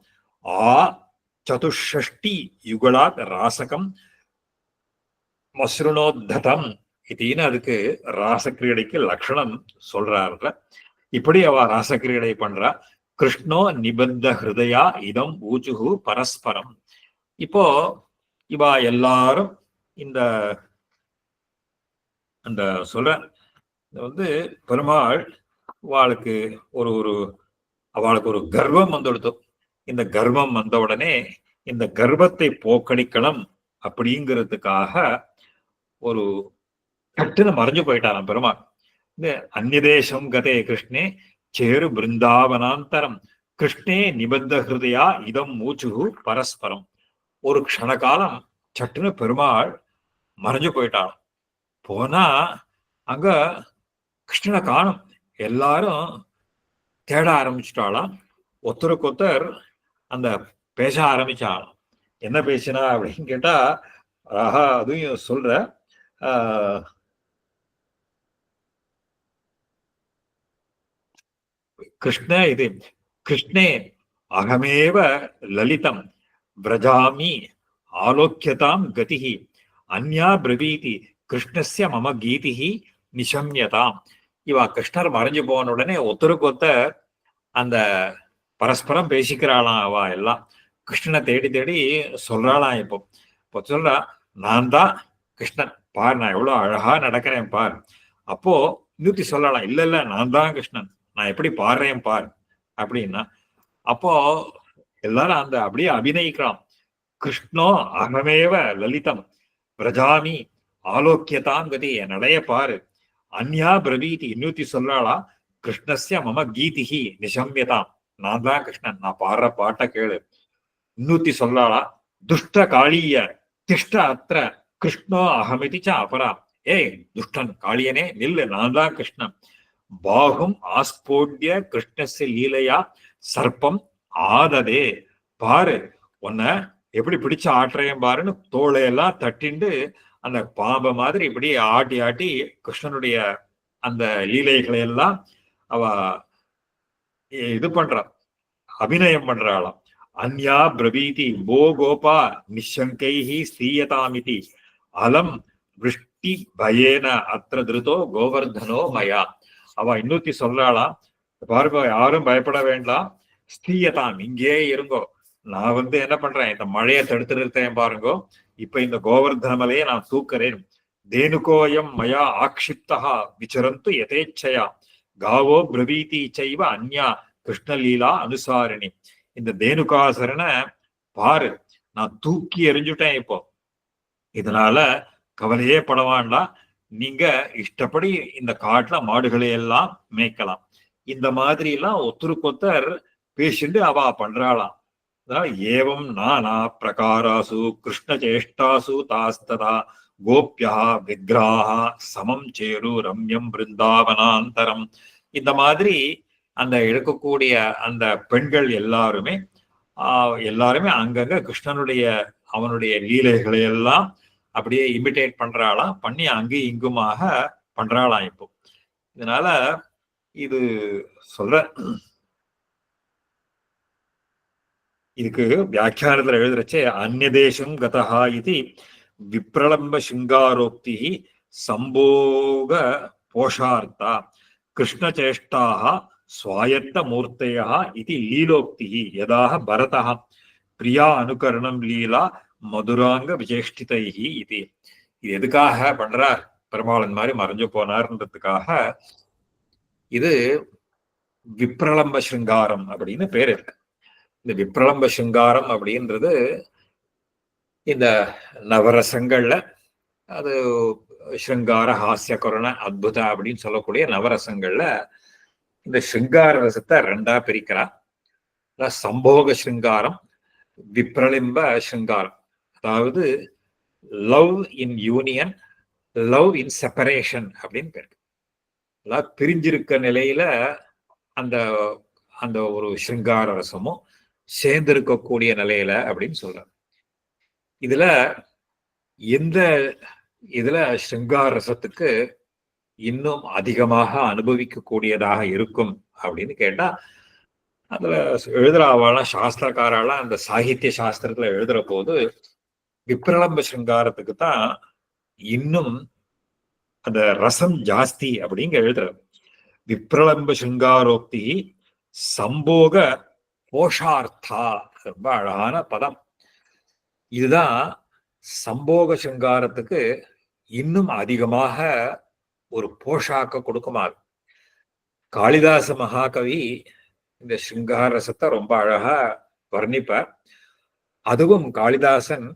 ஆ சதுஷ்டி யுகளாத் ராசகம் மஸ்ருணோத்ததம் இதுன்னு அதுக்கு ராசக்கிரீடைக்கு லட்சணம் சொல்றாருல. இப்படி அவ ராசக்கிரீடை பண்றா. கிருஷ்ணோ நிபந்த ஹிருதயா இதம் ஊச்சுகு பரஸ்பரம். இப்போ இவா எல்லாரும் இந்த அந்த சொல்ற வந்து பெருமாள் அவளுக்கு ஒரு ஒரு அவளுக்கு ஒரு கர்வம் வந்துடுத்தோம். இந்த கர்வம் வந்த உடனே இந்த கர்வத்தை போக்கடிக்கணும் அப்படிங்கிறதுக்காக ஒரு கட்டுன்னு மறைஞ்சு போயிட்டாராம் பெருமாள். இந்த அந்நிதேசம் கதே கிருஷ்ணே சேரு பிருந்தாவனாந்தரம் கிருஷ்ணே நிபந்த ஹிருதயா இதம் மூச்சுகு பரஸ்பரம். ஒரு க்ஷணகாலம் சட்டுன்னு பெருமாள் மறைஞ்சு போயிட்டாராம். போனா அங்க கிருஷ்ணனை காணும். எல்லாரும் தேட ஆரம்பிச்சுட்டாளாம். ஒருத்தருக்கு ஒருத்தர் அந்த பேச ஆரம்பிச்சாலும். என்ன பேசினா அப்படின்னு கேட்டா, ஆஹா அதையும் சொல்ற. கிருஷ்ணே அகமேவ லலிதம் விரஜாமி ஆலோக்கியதாம் கதிஹி அந்யா பிரவீதி கிருஷ்ணஸ்ய மம கீதிஹி நிசம்யதாம். இவா கிருஷ்ணர் மறைஞ்சு போன உடனே ஒருத்தருக்கு ஒருத்தர் அந்த பரஸ்பரம் பேசிக்கிறாளாம். அவ எல்லாம் கிருஷ்ணனை தேடி தேடி சொல்றாளாம். இப்போ சொல்றா, நான் தான் கிருஷ்ணன் பார், நான் எவ்வளவு அழகா நடக்கிறேன் பார். அப்போ இன்னொருத்தி சொல்லலாம், இல்ல இல்ல நான் தான் கிருஷ்ணன், நான் எப்படி பாடுறேன் பார் அப்படின்னா. அப்போ எல்லாரும் அந்த அப்படியே அபிநயிக்கலாம். கிருஷ்ணோ அகமேவ லலிதம் பிரஜாமி ஆலோக்கியதான் கதி, என் நடைய பாரு. அந்யா பிரவீதி இன்னொருத்தி சொல்லலா, கிருஷ்ணஸ்ய மம கீதிஹி நிசம்யதாம், நான் தான் கிருஷ்ணன், நான் பாடுற பாட்டை கேளு. இன்னூத்தி சொல்லலா, துஷ்ட காளிய திஷ்ட அத்திர கிருஷ்ணோ அகமிதிச்ச அபரா. ஏய் துஷ்டன் காளியனே நில்லு, நான் தான் கிருஷ்ணன். பாகும் ஆஸ்போட்ய கிருஷ்ணஸ்ய லீலையா சர்ப்பம் ஆததே. பாரு உன்னை எப்படி பிடிச்சு ஆட்டுறேன் பாருன்னு தோளையெல்லாம் தட்டிண்டு அந்த பாம்பை மாதிரி இப்படி ஆட்டி ஆட்டி கிருஷ்ணனுடைய அந்த லீலைகளை எல்லாம் அவ இது பண்றா, அபிநயம் பண்றாளாம். அந்யா பிரவீதி போ கோபா நிஷங்கைஹி ஸ்ரீயதாமிதி அலம் விருஷ்டி பயேன அத்திர திருதோ கோவர்தனோ மயா. அவ இன்னொத்தி சொல்றாளாம், பாருங்க யாரும் பயப்பட வேண்டாம், ஸ்ரீயதாம் இங்கே இருங்கோ, நான் என்ன பண்றேன், இந்த மழையை தடுத்து நிறுத்தேன் பாருங்கோ, இப்ப இந்த கோவர்தன மலையை நான் தூக்குறேன். தேனுகோயம் மயா ஆக்ஷிப்தா விசரந்து யதேச்சயா காவோ பிரவீதி செய்வ அந்யா கிருஷ்ணலீலா அனுசாரிணி. இந்த தேனுகாசரனை பாரு, நான் தூக்கி எறிஞ்சுட்டேன் இப்போ, இதனால கவலையே படவாண்டா, நீங்க இஷ்டப்படி இந்த காட்டுல மாடுகளை எல்லாம் மேய்க்கலாம். இந்த மாதிரி எல்லாம் ஒருத்தருக்கொத்தர் பேசிட்டு அவ பண்றாளாம். ஏவம் நானா பிரகாராசு கிருஷ்ண சேஷ்டாசு தாஸ்ததா கோப்யா விக்ராஹ சமம் சேரு ரம்யம் பிருந்தாவனாந்தரம். இந்த மாதிரி அந்த எடுக்கக்கூடிய அந்த பெண்கள் எல்லாருமே அங்கங்க கிருஷ்ணனுடைய அவனுடைய லீலைகளை எல்லாம் அப்படியே இமிட்டேட் பண்றாளாம், பண்ணி அங்கு இங்குமாக பண்றாளாம். இப்போ இதனால இது சொல்ற இதுக்கு வியாக்கியானத்துல எழுதுறச்சே அந்நதேசம் கதஹா இது விப்ரலம்ப சிங்காரோக்தி சம்போக போஷார்த்தா கிருஷ்ணச்சேஷ்டாக ஸ்வாயத்த மூர்த்தயா இது லீலோக்தி யதாக பரதः பிரியா அனுகரணம் லீலா மதுராங்க விசேஷ்டிதைஹி இது. இது எதுக்காக பண்றார்? பெருமாளன் மாதிரி மறைஞ்சு போனார்ன்றதுக்காக இது விப்ரலம்ப சிங்காரம் அப்படின்னு பேர் இருக்கு. இந்த விப்ரலம்ப சிங்காரம் அப்படின்றது இந்த நவரசங்கள்ல அது ஸ்ருங்கார ஹாஸ்ய கருண அத்புத அப்படின்னு சொல்லக்கூடிய நவரசங்கள்ல இந்த ஸ்ருங்கார ரசத்தை ரெண்டா பிரிக்கிறா. சம்போக ஸ்ருங்காரம், விப்ரலிம்ப ஸ்ருங்காரம். அதாவது love in union, love in separation அப்படின்னு பேரு. அதாவது பிரிஞ்சிருக்க நிலையில அந்த அந்த ஒரு ஸ்ருங்கார ரசமும் சேர்ந்திருக்கக்கூடிய நிலையில அப்படின்னு சொல்றாங்க. இதுல எந்த இதுல ஸ்ருங்கார ரசத்துக்கு இன்னும் அதிகமாக அனுபவிக்கக்கூடியதாக இருக்கும் அப்படின்னு கேட்டா, அதுல எழுதுறாவாலாம் சாஸ்திரக்காராலாம் அந்த சாகித்ய சாஸ்திரத்துல எழுதுற போது விப்ரலம்ப ஸ்ருங்காரத்துக்கு தான் இன்னும் அந்த ரசம் ஜாஸ்தி அப்படிங்க எழுதுற. விப்ரலம்ப ஸ்ருங்காரோக்தி சம்போக போஷார்த்தா, ரொம்ப அழகான பதம். இதுதான் சம்போக ஸ்ருங்காரத்துக்கு இன்னும் அதிகமாக ஒரு போஷாக்க கொடுக்குமாறு. காளிதாச மகாகவி இந்த ஸ்ருங்கார ரசத்தை ரொம்ப அழகா வர்ணிப்பார். அதுவும் காளிதாசன்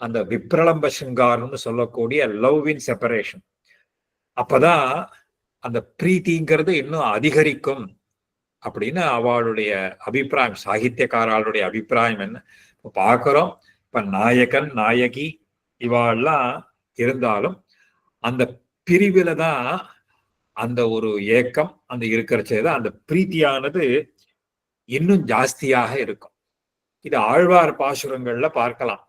அந்த விப்ரலம்ப ஸ்ருங்காரம்னு சொல்லக்கூடிய லவ் இன் செப்பரேஷன், அப்பதான் அந்த பிரீத்திங்கிறது இன்னும் அதிகரிக்கும் அப்படின்னு அவளுடைய அபிப்பிராயம், சாகித்யக்காரர்களுடைய அபிப்பிராயம் என்ன. இப்ப பாக்குறோம், இப்ப நாயகன் நாயகி இவாள்லாம் இருந்தாலும் அந்த பிரிவில தான் அந்த ஒரு ஏக்கம் அந்த இருக்கிறச்சேதான் அந்த பிரீத்தியானது இன்னும் ஜாஸ்தியாக இருக்கும். இது ஆழ்வார் பாசுரங்கள்ல பார்க்கலாம்.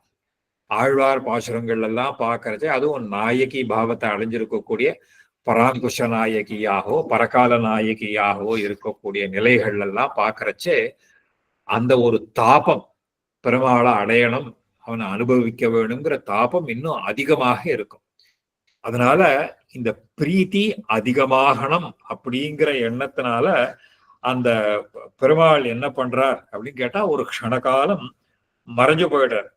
ஆழ்வார் பாசுரங்கள் எல்லாம் பார்க்கறச்சே அதுவும் நாயகி பாவத்தை அடைஞ்சிருக்கக்கூடிய பராங்குஷ நாயகியாகவோ பரகால நாயகியாகவோ இருக்கக்கூடிய நிலைகள் எல்லாம் பார்க்கறச்சே அந்த ஒரு தாபம், பெருமாளை அடையணும், அவனை அனுபவிக்க வேணுங்கிற தாபம் இன்னும் அதிகமாக இருக்கும். அதனால இந்த பிரீத்தி அதிகமாகணும் அப்படிங்கிற எண்ணத்தினால அந்த பெருமாள் என்ன பண்றார் அப்படின்னு கேட்டா, ஒரு க்ஷணகாலம் மறைஞ்சு போயிடுறார்.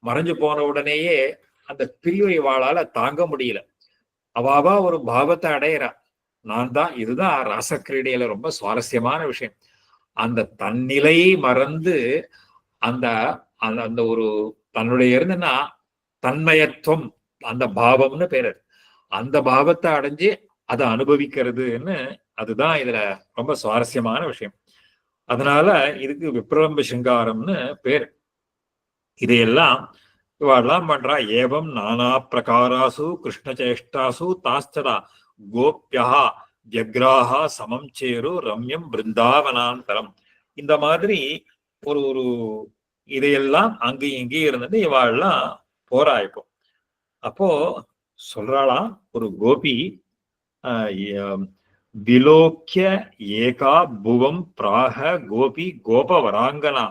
மறைஞ்சு போன உடனேயே அந்த பிரிவை வாழால தாங்க முடியல. அவாவா ஒரு பாவத்தை அடையிறா. நான் தான், இதுதான் ராசக்கிரீடையில ரொம்ப சுவாரஸ்யமான விஷயம். அந்த தன்னிலையை மறந்து அந்த அந்த ஒரு தன்னுடைய இருந்துன்னா தன்மயத்துவம், அந்த பாவம்னு பேரு, அந்த பாவத்தை அடைஞ்சு அதை அனுபவிக்கிறதுன்னு, அதுதான் இதுல ரொம்ப சுவாரஸ்யமான விஷயம். அதனால இதுக்கு விப்ரலம்ப சிங்காரம்னு பேர். இதையெல்லாம் இவாள்லாம் பண்றா. ஏவம் நானா பிரகாராசு கிருஷ்ணச்சேஷ்டாசு தாஸ்ததா கோப்யா ஜக்ராஹா சமம் சேரு ரம்யம் பிருந்தாவனாந்தரம். இந்த மாதிரி ஒரு ஒரு இதையெல்லாம் அங்கேயும் இங்கேயும் இருந்துட்டு இவாள்லாம் போராய்ப்போம். அப்போ சொல்றாளாம் ஒரு கோபி, விலோக்கிய ஏகா புவம் பிராக கோபி கோபவராங்கனா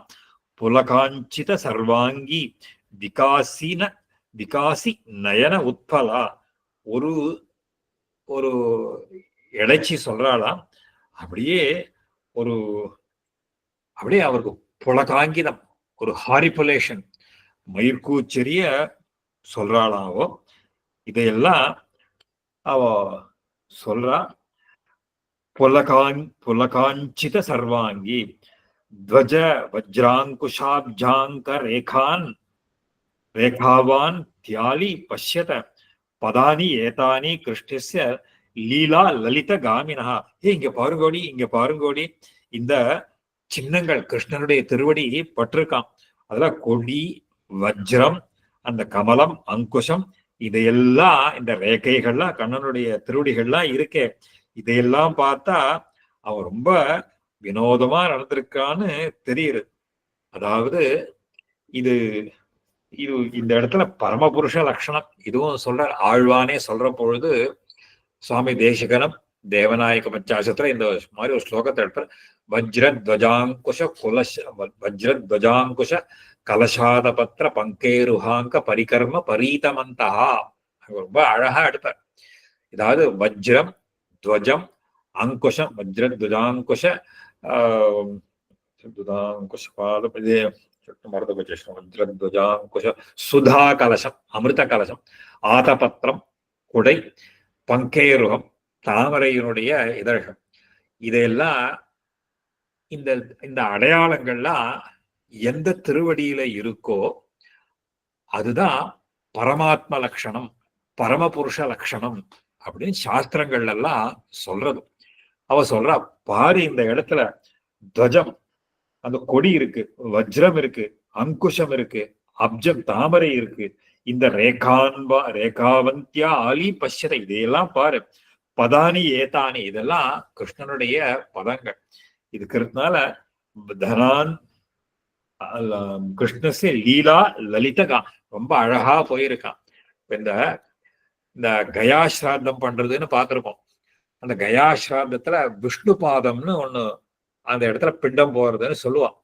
புலகாஞ்சித சர்வாங்கி விகாசி நயன உத்பலா. ஒரு ஒரு இடைச்சி சொல்றாளாம். அப்படியே ஒரு அப்படியே அவருக்கு புலகாங்கிதம், ஒரு ஹாரிபுலேஷன், மயிர்கூச்செறிய சொல்றாளாவோ. இதையெல்லாம் அவ சொல்றா. புலகாஞ்சித சர்வாங்கி த்வஜ வஜ்ராங்குஷாப்ஜாங்க ரேகாவான் தியாலி பஷ்யத பதானி ஏதானி கிருஷ்ணஸ்ய லீலா லலித காமினஹா. இங்க பாருங்கோடி, இங்க பாருங்கோடி, இந்த சின்னங்கள் கிருஷ்ணனுடைய திருவடி பட்டிருக்கான். அதுல கொடி, வஜ்ரம், அந்த கமலம், அங்குஷம், இதையெல்லாம் இந்த ரேகைகள்லாம் கண்ணனுடைய திருவடிகள்லாம் இருக்கே. இதையெல்லாம் பார்த்தா அவன் ரொம்ப வினோதமா நடந்திருக்கான்னு தெரியுது. அதாவது இது இது இந்த இடத்துல பரமபுருஷ லட்சணம் இதுவும் சொல்ற. ஆழ்வானே சொல்ற பொழுது சுவாமி தேசிகனும் தேவநாயக பஞ்சாசத்துல இந்த மாதிரி ஒரு ஸ்லோகத்தை எடுப்பார். வஜ்ரத்வஜாங்குஷ குலஷ வஜ்ரத்வஜாங்குஷ கலசாதபத்திர பங்கேருஹாங்க பரிகர்ம பரீதமந்தா. ரொம்ப அழகா எடுப்பார். ஏதாவது வஜ்ரம் துவஜம் அங்குஷம் வஜ்ரத்வஜாங்குஷ வஜ்ரத்வஜாங்குஷ சுதா கலசம் அமிர்த கலசம் ஆதபத்திரம் குடை பங்கேருகம் தாமரையினுடைய இதழ்கள் இதையெல்லாம் இந்த இந்த அடையாளங்கள்லாம் எந்த திருவடியில இருக்கோ அதுதான் பரமாத்ம லட்சணம் பரமபுருஷ லட்சணம் அப்படின்னு சாஸ்திரங்கள் எல்லாம் சொல்றது. அவ சொல்றா பாரு இந்த இடத்துல துவஜம் அந்த கொடி இருக்கு, வஜ்ரம் இருக்கு, அங்குஷம் இருக்கு, அப்ஜம் தாமரை இருக்கு, இந்த ரேகாவந்தியா ஆலி பஷ்யத இதையெல்லாம் பாரு, பதானி ஏதானி இதெல்லாம் கிருஷ்ணனுடைய பதங்கள். இதுக்கிறதுனால தனான் கிருஷ்ணசே லீலா லலிதகா ரொம்ப அழகா போயிருக்கான். இந்த இந்த கயா ஸ்ராத்தம் பண்றதுன்னு பார்த்திருக்கோம். அந்த கயா ஸ்ராத்தத்துல விஷ்ணு பாதம்னு ஒண்ணு அந்த இடத்துல பிண்டம் போறதுன்னு சொல்லுவான்.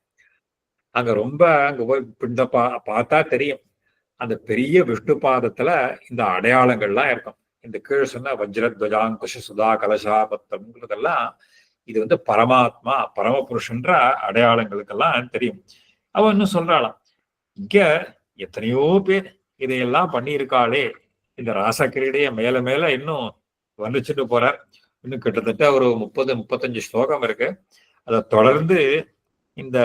அங்க ரொம்ப அங்க போய் பிண்ட பார்த்தா தெரியும். அந்த பெரிய விஷ்ணு பாதத்துல இந்த அடையாளங்கள்லாம் இருக்கும். இந்த கீழ் சொன்ன வஜ்ரத்வஜாங்குஷ சுதா கலசா பத்திரம்ங்கிறதெல்லாம் இது வந்து பரமாத்மா பரமபுருஷன்ற அடையாளங்களுக்கெல்லாம் தெரியும். அவன் இன்னும் சொல்றாளாம், இங்க எத்தனையோ பேர் இதையெல்லாம் பண்ணியிருக்காளே, இந்த ராசக்கிரீடைய மேல மேல இன்னும் வந்துச்சுட்டு போறார். இன்னும் கிட்டத்தட்ட ஒரு 30-35 ஸ்லோகம் இருக்கு. அதை தொடர்ந்து இந்த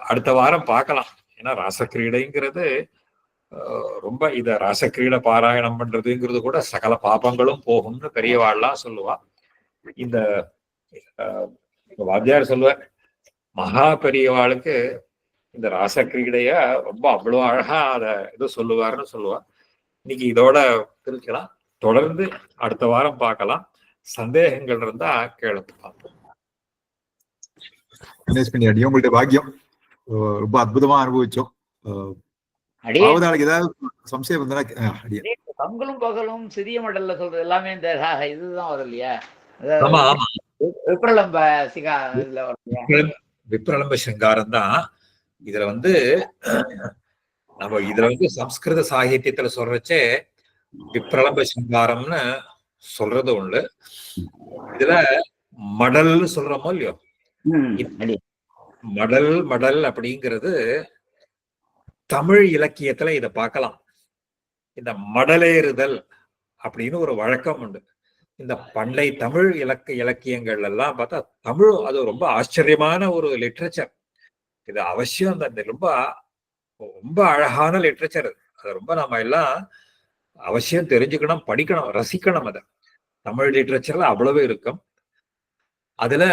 அடுத்த வாரம் பார்க்கலாம். ஏன்னா ராசக்கிரீடைங்கிறது ரொம்ப இத ராசக்கிரீட பாராயணம் பண்றதுங்கிறது கூட சகல பாபங்களும் போகும்னு பெரியவாள்லாம் சொல்லுவா. இந்த வாத்தியார் சொல்லுவார், மகா பெரியவாளுக்கு இந்த ராசக்கிரீடைய ரொம்ப அவ்வளவு அழகா அதை இது சொல்லுவாருன்னு சொல்லுவா. இன்னைக்கு இதோட திருக்கலாம். தொடர்ந்து அடுத்த வாரம் பார்க்கலாம். சந்தேகங்கள் இருந்தா கேளுங்க பார்ப்போம். உங்களுடைய பாக்கியம் ரொம்ப அற்புதமா அனுபவிச்சோம். ஏதாவது சம்சயம் வந்தா பங்கலும் பகலும் சிறிய மடல்ல சொல்றது எல்லாமே இந்த இதுதான் வரும் இல்லையா? விப்ரலம்ப சிங்காரம் தான். இதுல வந்து நம்ம இதுல வந்து சம்ஸ்கிருத சாகித்யத்துல சொல்றச்சே விப்ரலம்ப சிங்காரம்னு சொல்றது உண்டு. இதுல மடல்னு சொல்றோமோ இல்லையோ, மடல் அப்படிங்கிறது தமிழ் இலக்கியத்துல இத பார்க்கலாம். இந்த மடலேறுதல் அப்படின்னு ஒரு வழக்கம் உண்டு. இந்த பண்டை தமிழ் இலக்கியங்கள் எல்லாம் பார்த்தா தமிழ் அது ரொம்ப ஆச்சரியமான ஒரு லிட்ரேச்சர். இது அவசியம் அந்த ரொம்ப ரொம்ப அழகான லிட்ரேச்சர். அது ரொம்ப நம்ம எல்லாம் அவசியம் தெரிஞ்சுக்கணும், படிக்கணும், ரசிக்கணும். அதை தமிழ் லிட்ரேச்சர்ல அவ்வளவு இருக்கும். அதுல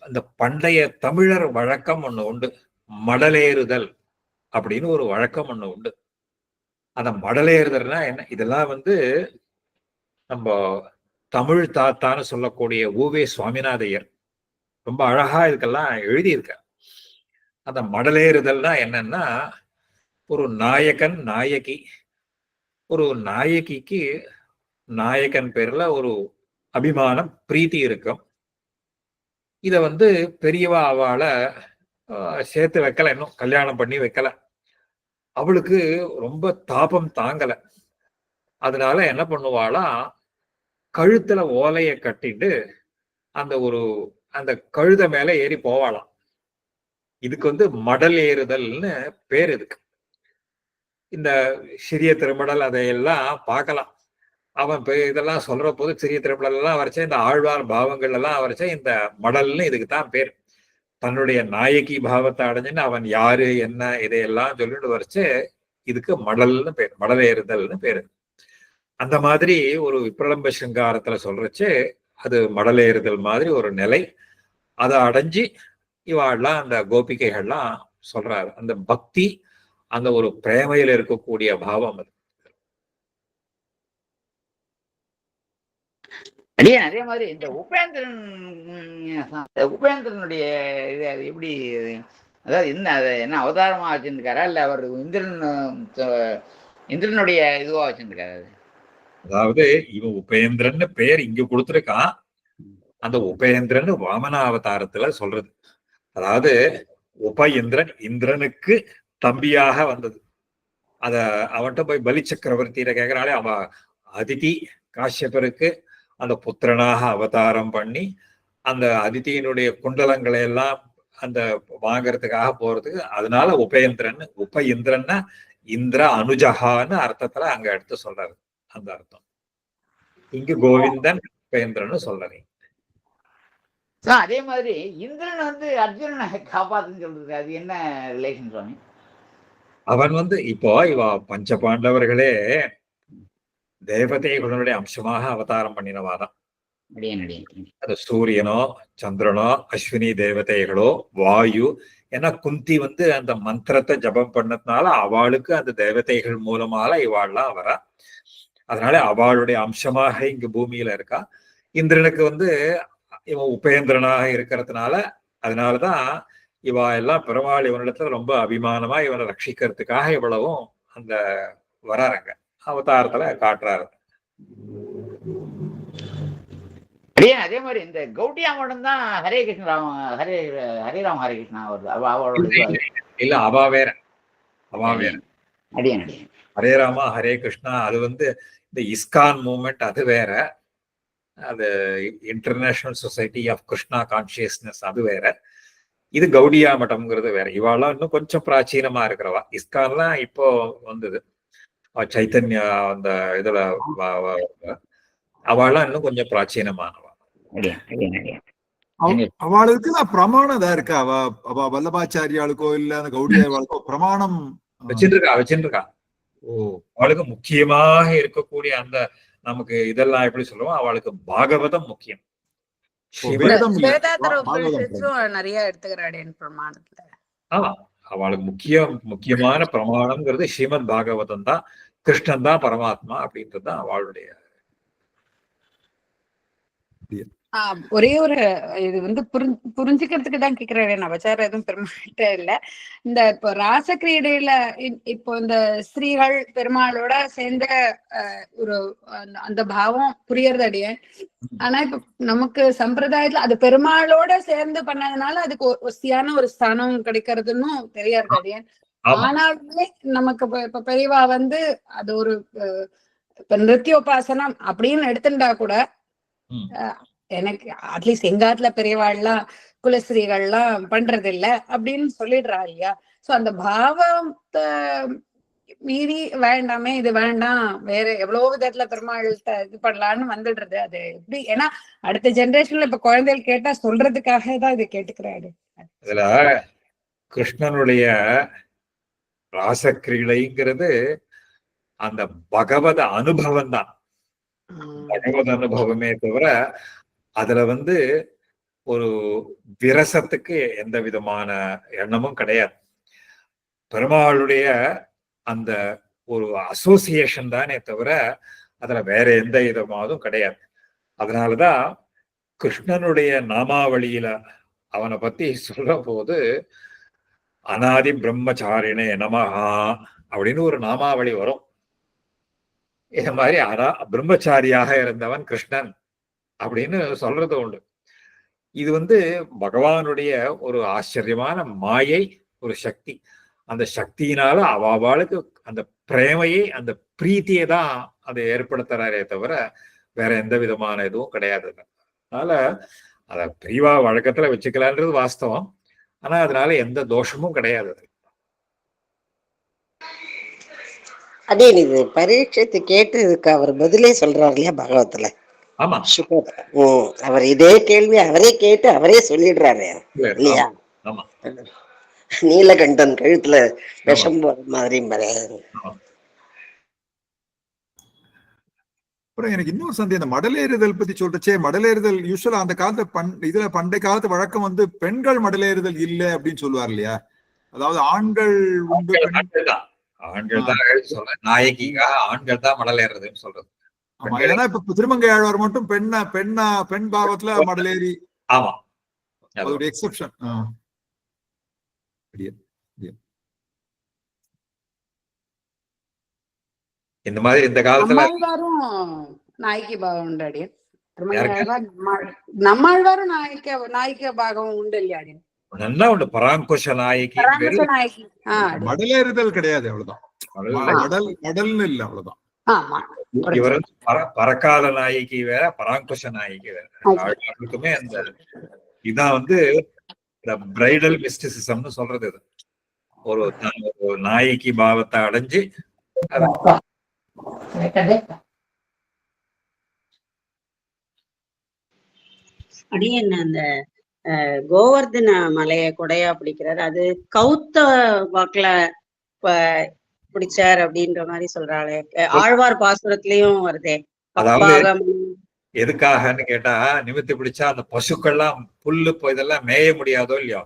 அந்த பண்டைய தமிழர் வழக்கம் ஒண்ணு உண்டு, மடலேறுதல் அப்படின்னு ஒரு வழக்கம் ஒண்ணு உண்டு. அந்த மடலேறுதல்னா என்ன? இதெல்லாம் வந்து நம்ம தமிழ் தாத்தான்னு சொல்லக்கூடிய ஊவே சுவாமிநாதையர் ரொம்ப அழகா இதுக்கெல்லாம் எழுதியிருக்க. அந்த மடலேறுதல்னா என்னன்னா, ஒரு நாயகன் நாயகி, ஒரு நாயகிக்கு நாயகன் பேர்ல ஒரு அபிமானம் பிரீத்தி இருக்கும். இத வந்து பெரியவா அவளை சேர்த்து வைக்கல, இன்னும் கல்யாணம் பண்ணி வைக்கல. அவளுக்கு ரொம்ப தாபம் தாங்கல. அதனால என்ன பண்ணுவாளா, கழுத்துல ஓலைய கட்டிட்டு அந்த கழுத மேல ஏறி போவாளாம். இதுக்கு வந்து மடல் ஏறுதல்னு பேர். இதுக்கு இந்த சிறிய திருமடல் அதையெல்லாம் பார்க்கலாம். அவன் இதெல்லாம் சொல்ற போது சிறிய திருமடல் எல்லாம் வரைச்சா, இந்த ஆழ்வார் பாவங்கள் எல்லாம் வரைச்சா இந்த மடல்னு இதுக்கு தான் பேர். தன்னுடைய நாயகி பாவத்தை அடைஞ்சுன்னு அவன் யாரு என்ன இதையெல்லாம் சொல்லிட்டு வரைச்சு இதுக்கு மடல்னு பேர், மடலேறுதல்னு பேரு. அந்த மாதிரி ஒரு விப்ரலம்ப சிங்காரத்துல சொல்றச்சு அது மடலேறுதல் மாதிரி ஒரு நிலை. அதை அடைஞ்சு இவாள்லாம் அந்த கோபிகைகள்லாம் சொல்றாரு. அந்த பக்தி, அந்த ஒரு பிரேமையில இருக்கக்கூடிய பாவம் அது. அதே மாதிரி இந்த உபேந்திரனுடைய இது அது எப்படி, அதாவது என்ன அவதாரமா வச்சிருக்காரா இல்ல அவர் இந்திரனுடைய இதுவா வச்சிருக்காரு? அதாவது இவன் உபேந்திரன்னு பேர் இங்க கொடுத்துருக்கான். அந்த உபேந்திரன் வாமன அவதாரத்துல சொல்றது. அதாவது உப இந்திரன் இந்திரனுக்கு தம்பியாக வந்தது. அத அவன்கிட்ட போய் பலி சக்கரவர்த்தியில கேட்கறாலே அவ அதிதி காஷ்யபருக்கு அந்த புத்திரனாக அவதாரம் பண்ணி அந்த அதிதியினுடைய குண்டலங்களை எல்லாம் அந்த வாங்கறதுக்காக போறதுக்கு, அதனால உபேந்திரன் உப இந்திரன்னா இந்திர அனுஜகான்னு அர்த்தத்துல அங்க எடுத்து சொல்றாரு. அந்த அர்த்தம் இங்கு கோவிந்தன் உபேந்திரன்னு சொல்றேன். அதே மாதிரி இந்திரன் வந்து அர்ஜுனனை காப்பாத்துன்னு சொல்றது, அது என்ன ரிலேஷன் சுவாமி? அவன் இப்போ இவ பஞ்ச பாண்டவர்களே தேவதைகளுடைய அம்சமாக அவதாரம் பண்ணினவாதான். அது சூரியனோ சந்திரனோ அஸ்வினி தேவதைகளோ வாயு. ஏன்னா குந்தி அந்த மந்திரத்தை ஜபம் பண்ணதுனால அவளுக்கு அந்த தேவதைகள் மூலமாக இவாள்லாம் வரா. அதனால அவளுடைய அம்சமாக இங்கு பூமியில இருக்கா. இந்திரனுக்கு இவன் உபேந்திரனாக இருக்கிறதுனால அதனாலதான் இவா எல்லாம் பெருமாள் இவனிடத்துல ரொம்ப அபிமானமா இவனை ரட்சிக்கிறதுக்காக இவ்வளவும் அந்த வராருங்க அவதாரத்துல காட்டுறாரு. அதே மாதிரி இந்த கௌட்டியா மட்டும் தான் ஹரே கிருஷ்ண ராம ஹரேராம் ஹரே கிருஷ்ணா வருது. இல்ல அவா வேற ஹரே ராமா ஹரே கிருஷ்ணா. அது இந்த இஸ்கான் மூவ்மெண்ட் அது வேற. அது international society of Krishna consciousness அது வேற. இது கௌடியா மட்டம்ங்கிறது வேற. இவாள்லாம் இன்னும் கொஞ்சம் பிராச்சீனமா இருக்கிறவா. இஸ்கான்லாம் இப்போ வந்தது சைத்தன்யா அந்த இதுல அவள்லாம் இன்னும் கொஞ்சம் பிராச்சீனமானவா. அவளுக்கு பிரமாணம் தான் இருக்கா? அவ வல்லபாச்சாரியாளுக்கோ இல்ல அந்த கௌடியாளுக்கோ பிரமாணம் வச்சுருக்கா. அவளுக்கு முக்கியமாக இருக்கக்கூடிய அந்த நமக்கு இதெல்லாம் எப்படி சொல்லுவோம், அவளுக்கு பாகவதம் முக்கியம். நிறைய எடுத்துக்கிறாள் பிரமாணத்துல. அவளுக்கு முக்கியமான பிரமாணம்ங்கிறது ஸ்ரீமத் பாகவதம் தான். கிருஷ்ணன் தான் பரமாத்மா அப்படின்றதுதான் அவளுடைய. ஒரே ஒரு இது புரிஞ்சுக்கிறதுக்கு தான் கேக்குறேன். நவச்சாரம் எதுவும் பெருமாட்ட இல்ல. இந்த இப்போ ராசக்கிரீடையில இப்போ இந்த ஸ்திரீகள் பெருமாளோட சேர்ந்த ஒரு அந்த பாவம் புரியறது அடியேன். ஆனா இப்ப நமக்கு சம்பிரதாயத்துல அது பெருமாளோட சேர்ந்து பண்ணதுனால அதுக்கு ஒசியான ஒரு ஸ்தானம் கிடைக்கிறதுன்னு தெரியாது அடியேன். ஆனாலுமே நமக்கு இப்ப பெரியவா அது ஒரு இப்ப நிருத்தியோபாசனம் அப்படின்னு எடுத்துட்டா கூட எனக்கு அட்லீஸ்ட் எங்காத்துல பெரியவாள்லாம் குலஸ்திரீகள்லாம் பண்றது இல்ல அப்படின்னு சொல்லிடுறா இல்லையா? சோ அந்த பாவத்தை மீறி வேண்டாமே இது வேண்டாம் வேற எவ்வளவு விதத்துல பெருமாள்கிட்ட இது பண்ணலான்னு வந்துடுறது. அது எப்படி? ஏன்னா அடுத்த ஜெனரேஷன்ல இப்ப குழந்தைகள் கேட்டா சொல்றதுக்காக தான் இது கேட்டுக்கிறாரு. இதுல கிருஷ்ணனுடைய ராசக்கிரீடைங்கிறது அந்த பகவத அனுபவம் தான். பகவத அனுபவமே தவிர அதுல ஒரு விரசத்துக்கு எந்த விதமான எண்ணமும் கிடையாது. பெருமாளுடைய அந்த ஒரு அசோசியேஷன் தானே தவிர அதுல வேற எந்த விதமாவதும் கிடையாது. அதனாலதான் கிருஷ்ணனுடைய நாமாவளியில அவனை பத்தி சொல்ற போது அநாதி பிரம்மச்சாரிணே நமஹா அப்படின்னு ஒரு நாமாவளி வரும். இந்த மாதிரி பிரம்மச்சாரியாக இருந்தவன் கிருஷ்ணன் அப்படின்னு சொல்றது உண்டு. இது பகவானுடைய ஒரு ஆச்சரியமான மாயை, ஒரு சக்தி. அந்த சக்தியினால அவளுக்கு அந்த பிரேமையை அந்த பிரீத்தியை தான் அதை ஏற்படுத்துறாரே தவிர வேற எந்த விதமான இதுவும் கிடையாது. அதனால அத பிரிவா வழக்கத்துல வச்சுக்கலான்றது வாஸ்தவம். ஆனா அதனால எந்த தோஷமும் கிடையாது. அதே இது பரீட்சத்தை கேட்டு இதுக்கு அவர் பதிலே சொல்றாரு இல்லையா பகவத்துல? ஆமா, அவர் இதே கேள்வி அவரே கேட்டு அவரே சொல்லிடுறாரு இல்லையா? நீலகண்டன் கழுத்துல விஷம் போற மாதிரி. அப்புறம் எனக்கு இன்னொரு சந்தேகம், இந்த மடலேறுதல் பத்தி சொல்றச்சே, மடலேறுதல் யூஸ்வலா அந்த காலத்து இதுல பண்டைய காலத்து வழக்கம் பெண்கள் மடலேறுதல் இல்ல அப்படின்னு சொல்லுவார் இல்லையா? அதாவது ஆண்கள் உண்டு, ஆண்கள் தான் சொல்ற நாயகிக்காக ஆண்கள் தான் மடலேறதுன்னு சொல்றது. ஏன்னா இப்ப திருமங்கை ஆழ்வார் மட்டும் பெண் பாவத்துல மடலேறி. ஆமா, அதோட எக்ஸெப்ஷன். இந்த மாதிரி இந்த காலத்துல நாயகி பாவம் உண்டாடி. திருமங்கையாழ்வார் நம்மாழ்வாரும் நாயிக்க பாகம் உண்டு இல்லையா? நல்லா உண்டு. பராங்குஷ நாயகி பராங்குஷ நாயகி. மடலேறுதல் கிடையாது, அவ்வளவுதான். மடல்னு இல்ல, அவ்வளவுதான். ஆமா. இவர் பரக்கால நாயகி வேற, பராங்குஷ நாயகி வேற. ஆழ்வாருக்குமே அந்த இதான் வந்து பிரைடல் மிஸ்டிசிசம்னு சொல்றது. இது ஒரு நாயகி பாவத்தை அடைஞ்சு அடியன் அந்த கோவர்தன மலைய கொடையா பிடிக்கிறாரு. அது கௌத்த வாக்குல பிடிச்சார் அப்படின்ற மாதிரி சொல்றாளே. ஆழ்வார் பாசுரத்திலயும் வருதே. அதாவது எதுக்காகன்னு கேட்டா, நிமித்தி பிடிச்சா அந்த பசுக்கள்லாம் புல்லு இதெல்லாம் மேய முடியாதோ இல்லையோ,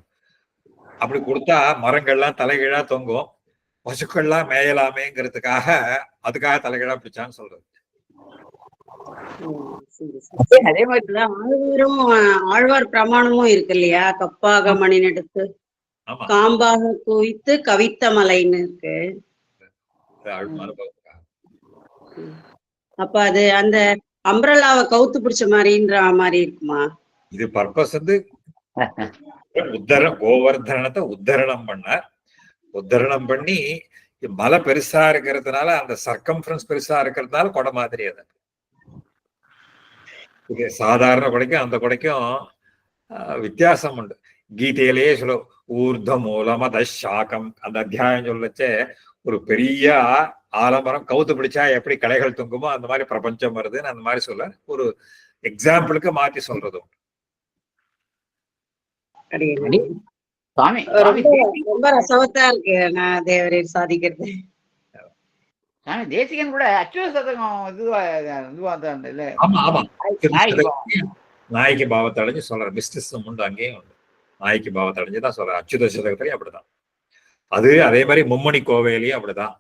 அப்படி கொடுத்தா மரங்கள்லாம் தலைகீழா தொங்கும், பசுக்கள்லாம் மேயலாமேங்கிறதுக்காக அதுக்காக தலைகீழா பிடிச்சான்னு சொல்றது. அதே மாதிரிதான் ஆழ்வார் பிரமாணமும் இருக்கு இல்லையா? கப்பாக மணி நெடுத்து காம்பாக குவித்து கவித்த மலைன்னு இருக்கு. அப்ப அது அந்த அம்ப்ரல்லாவை கவுத்து பிடிச்ச மாதிரின்ற மாதிரி இருக்குமா? இது பர்பஸ் வந்து கோவர்தனத்தை உத்தரணம் பண்ணி மலை பெருசா இருக்கிறதுனால, அந்த சர்க்கம்ஃபரன்ஸ் பெருசா இருக்கிறதுனால கொடை மாதிரி. அது இது சாதாரண கொடைக்கும் அந்த கொடைக்கும் வித்தியாசம் உண்டு. கீதையிலேயே சொல்ல ஊர்த மூலமத சாக்கம் அந்த அத்தியாயம் சொல்லச்சே, ஒரு பெரிய ஆலமரம் கவுத்து பிடிச்சா எப்படி கலைகள் தொங்குமோ அந்த மாதிரி பிரபஞ்சம் வருதுன்னு அந்த மாதிரி சொல்ல ஒரு எக்ஸாம்பிளுக்கு மாத்தி சொல்றதும். ரொம்ப ரசவத்தா இருக்கு நான் தேவரீர் சாதிக்கிறது. தேசிகன் கூட அச்சுவ சதகம் நாய்க்கு பாவத்தை அடைஞ்சு சொல்ற மிஸ்டிசம் உண்டு. அங்கேயும் உண்டு, நாய்க்கு பாவத்தை அடைஞ்சுதான் சொல்ற. அச்சுத சதகத்திலையும் அப்படிதான். அது அதே மாதிரி மும்மணி கோவையிலையும் அப்படிதான்.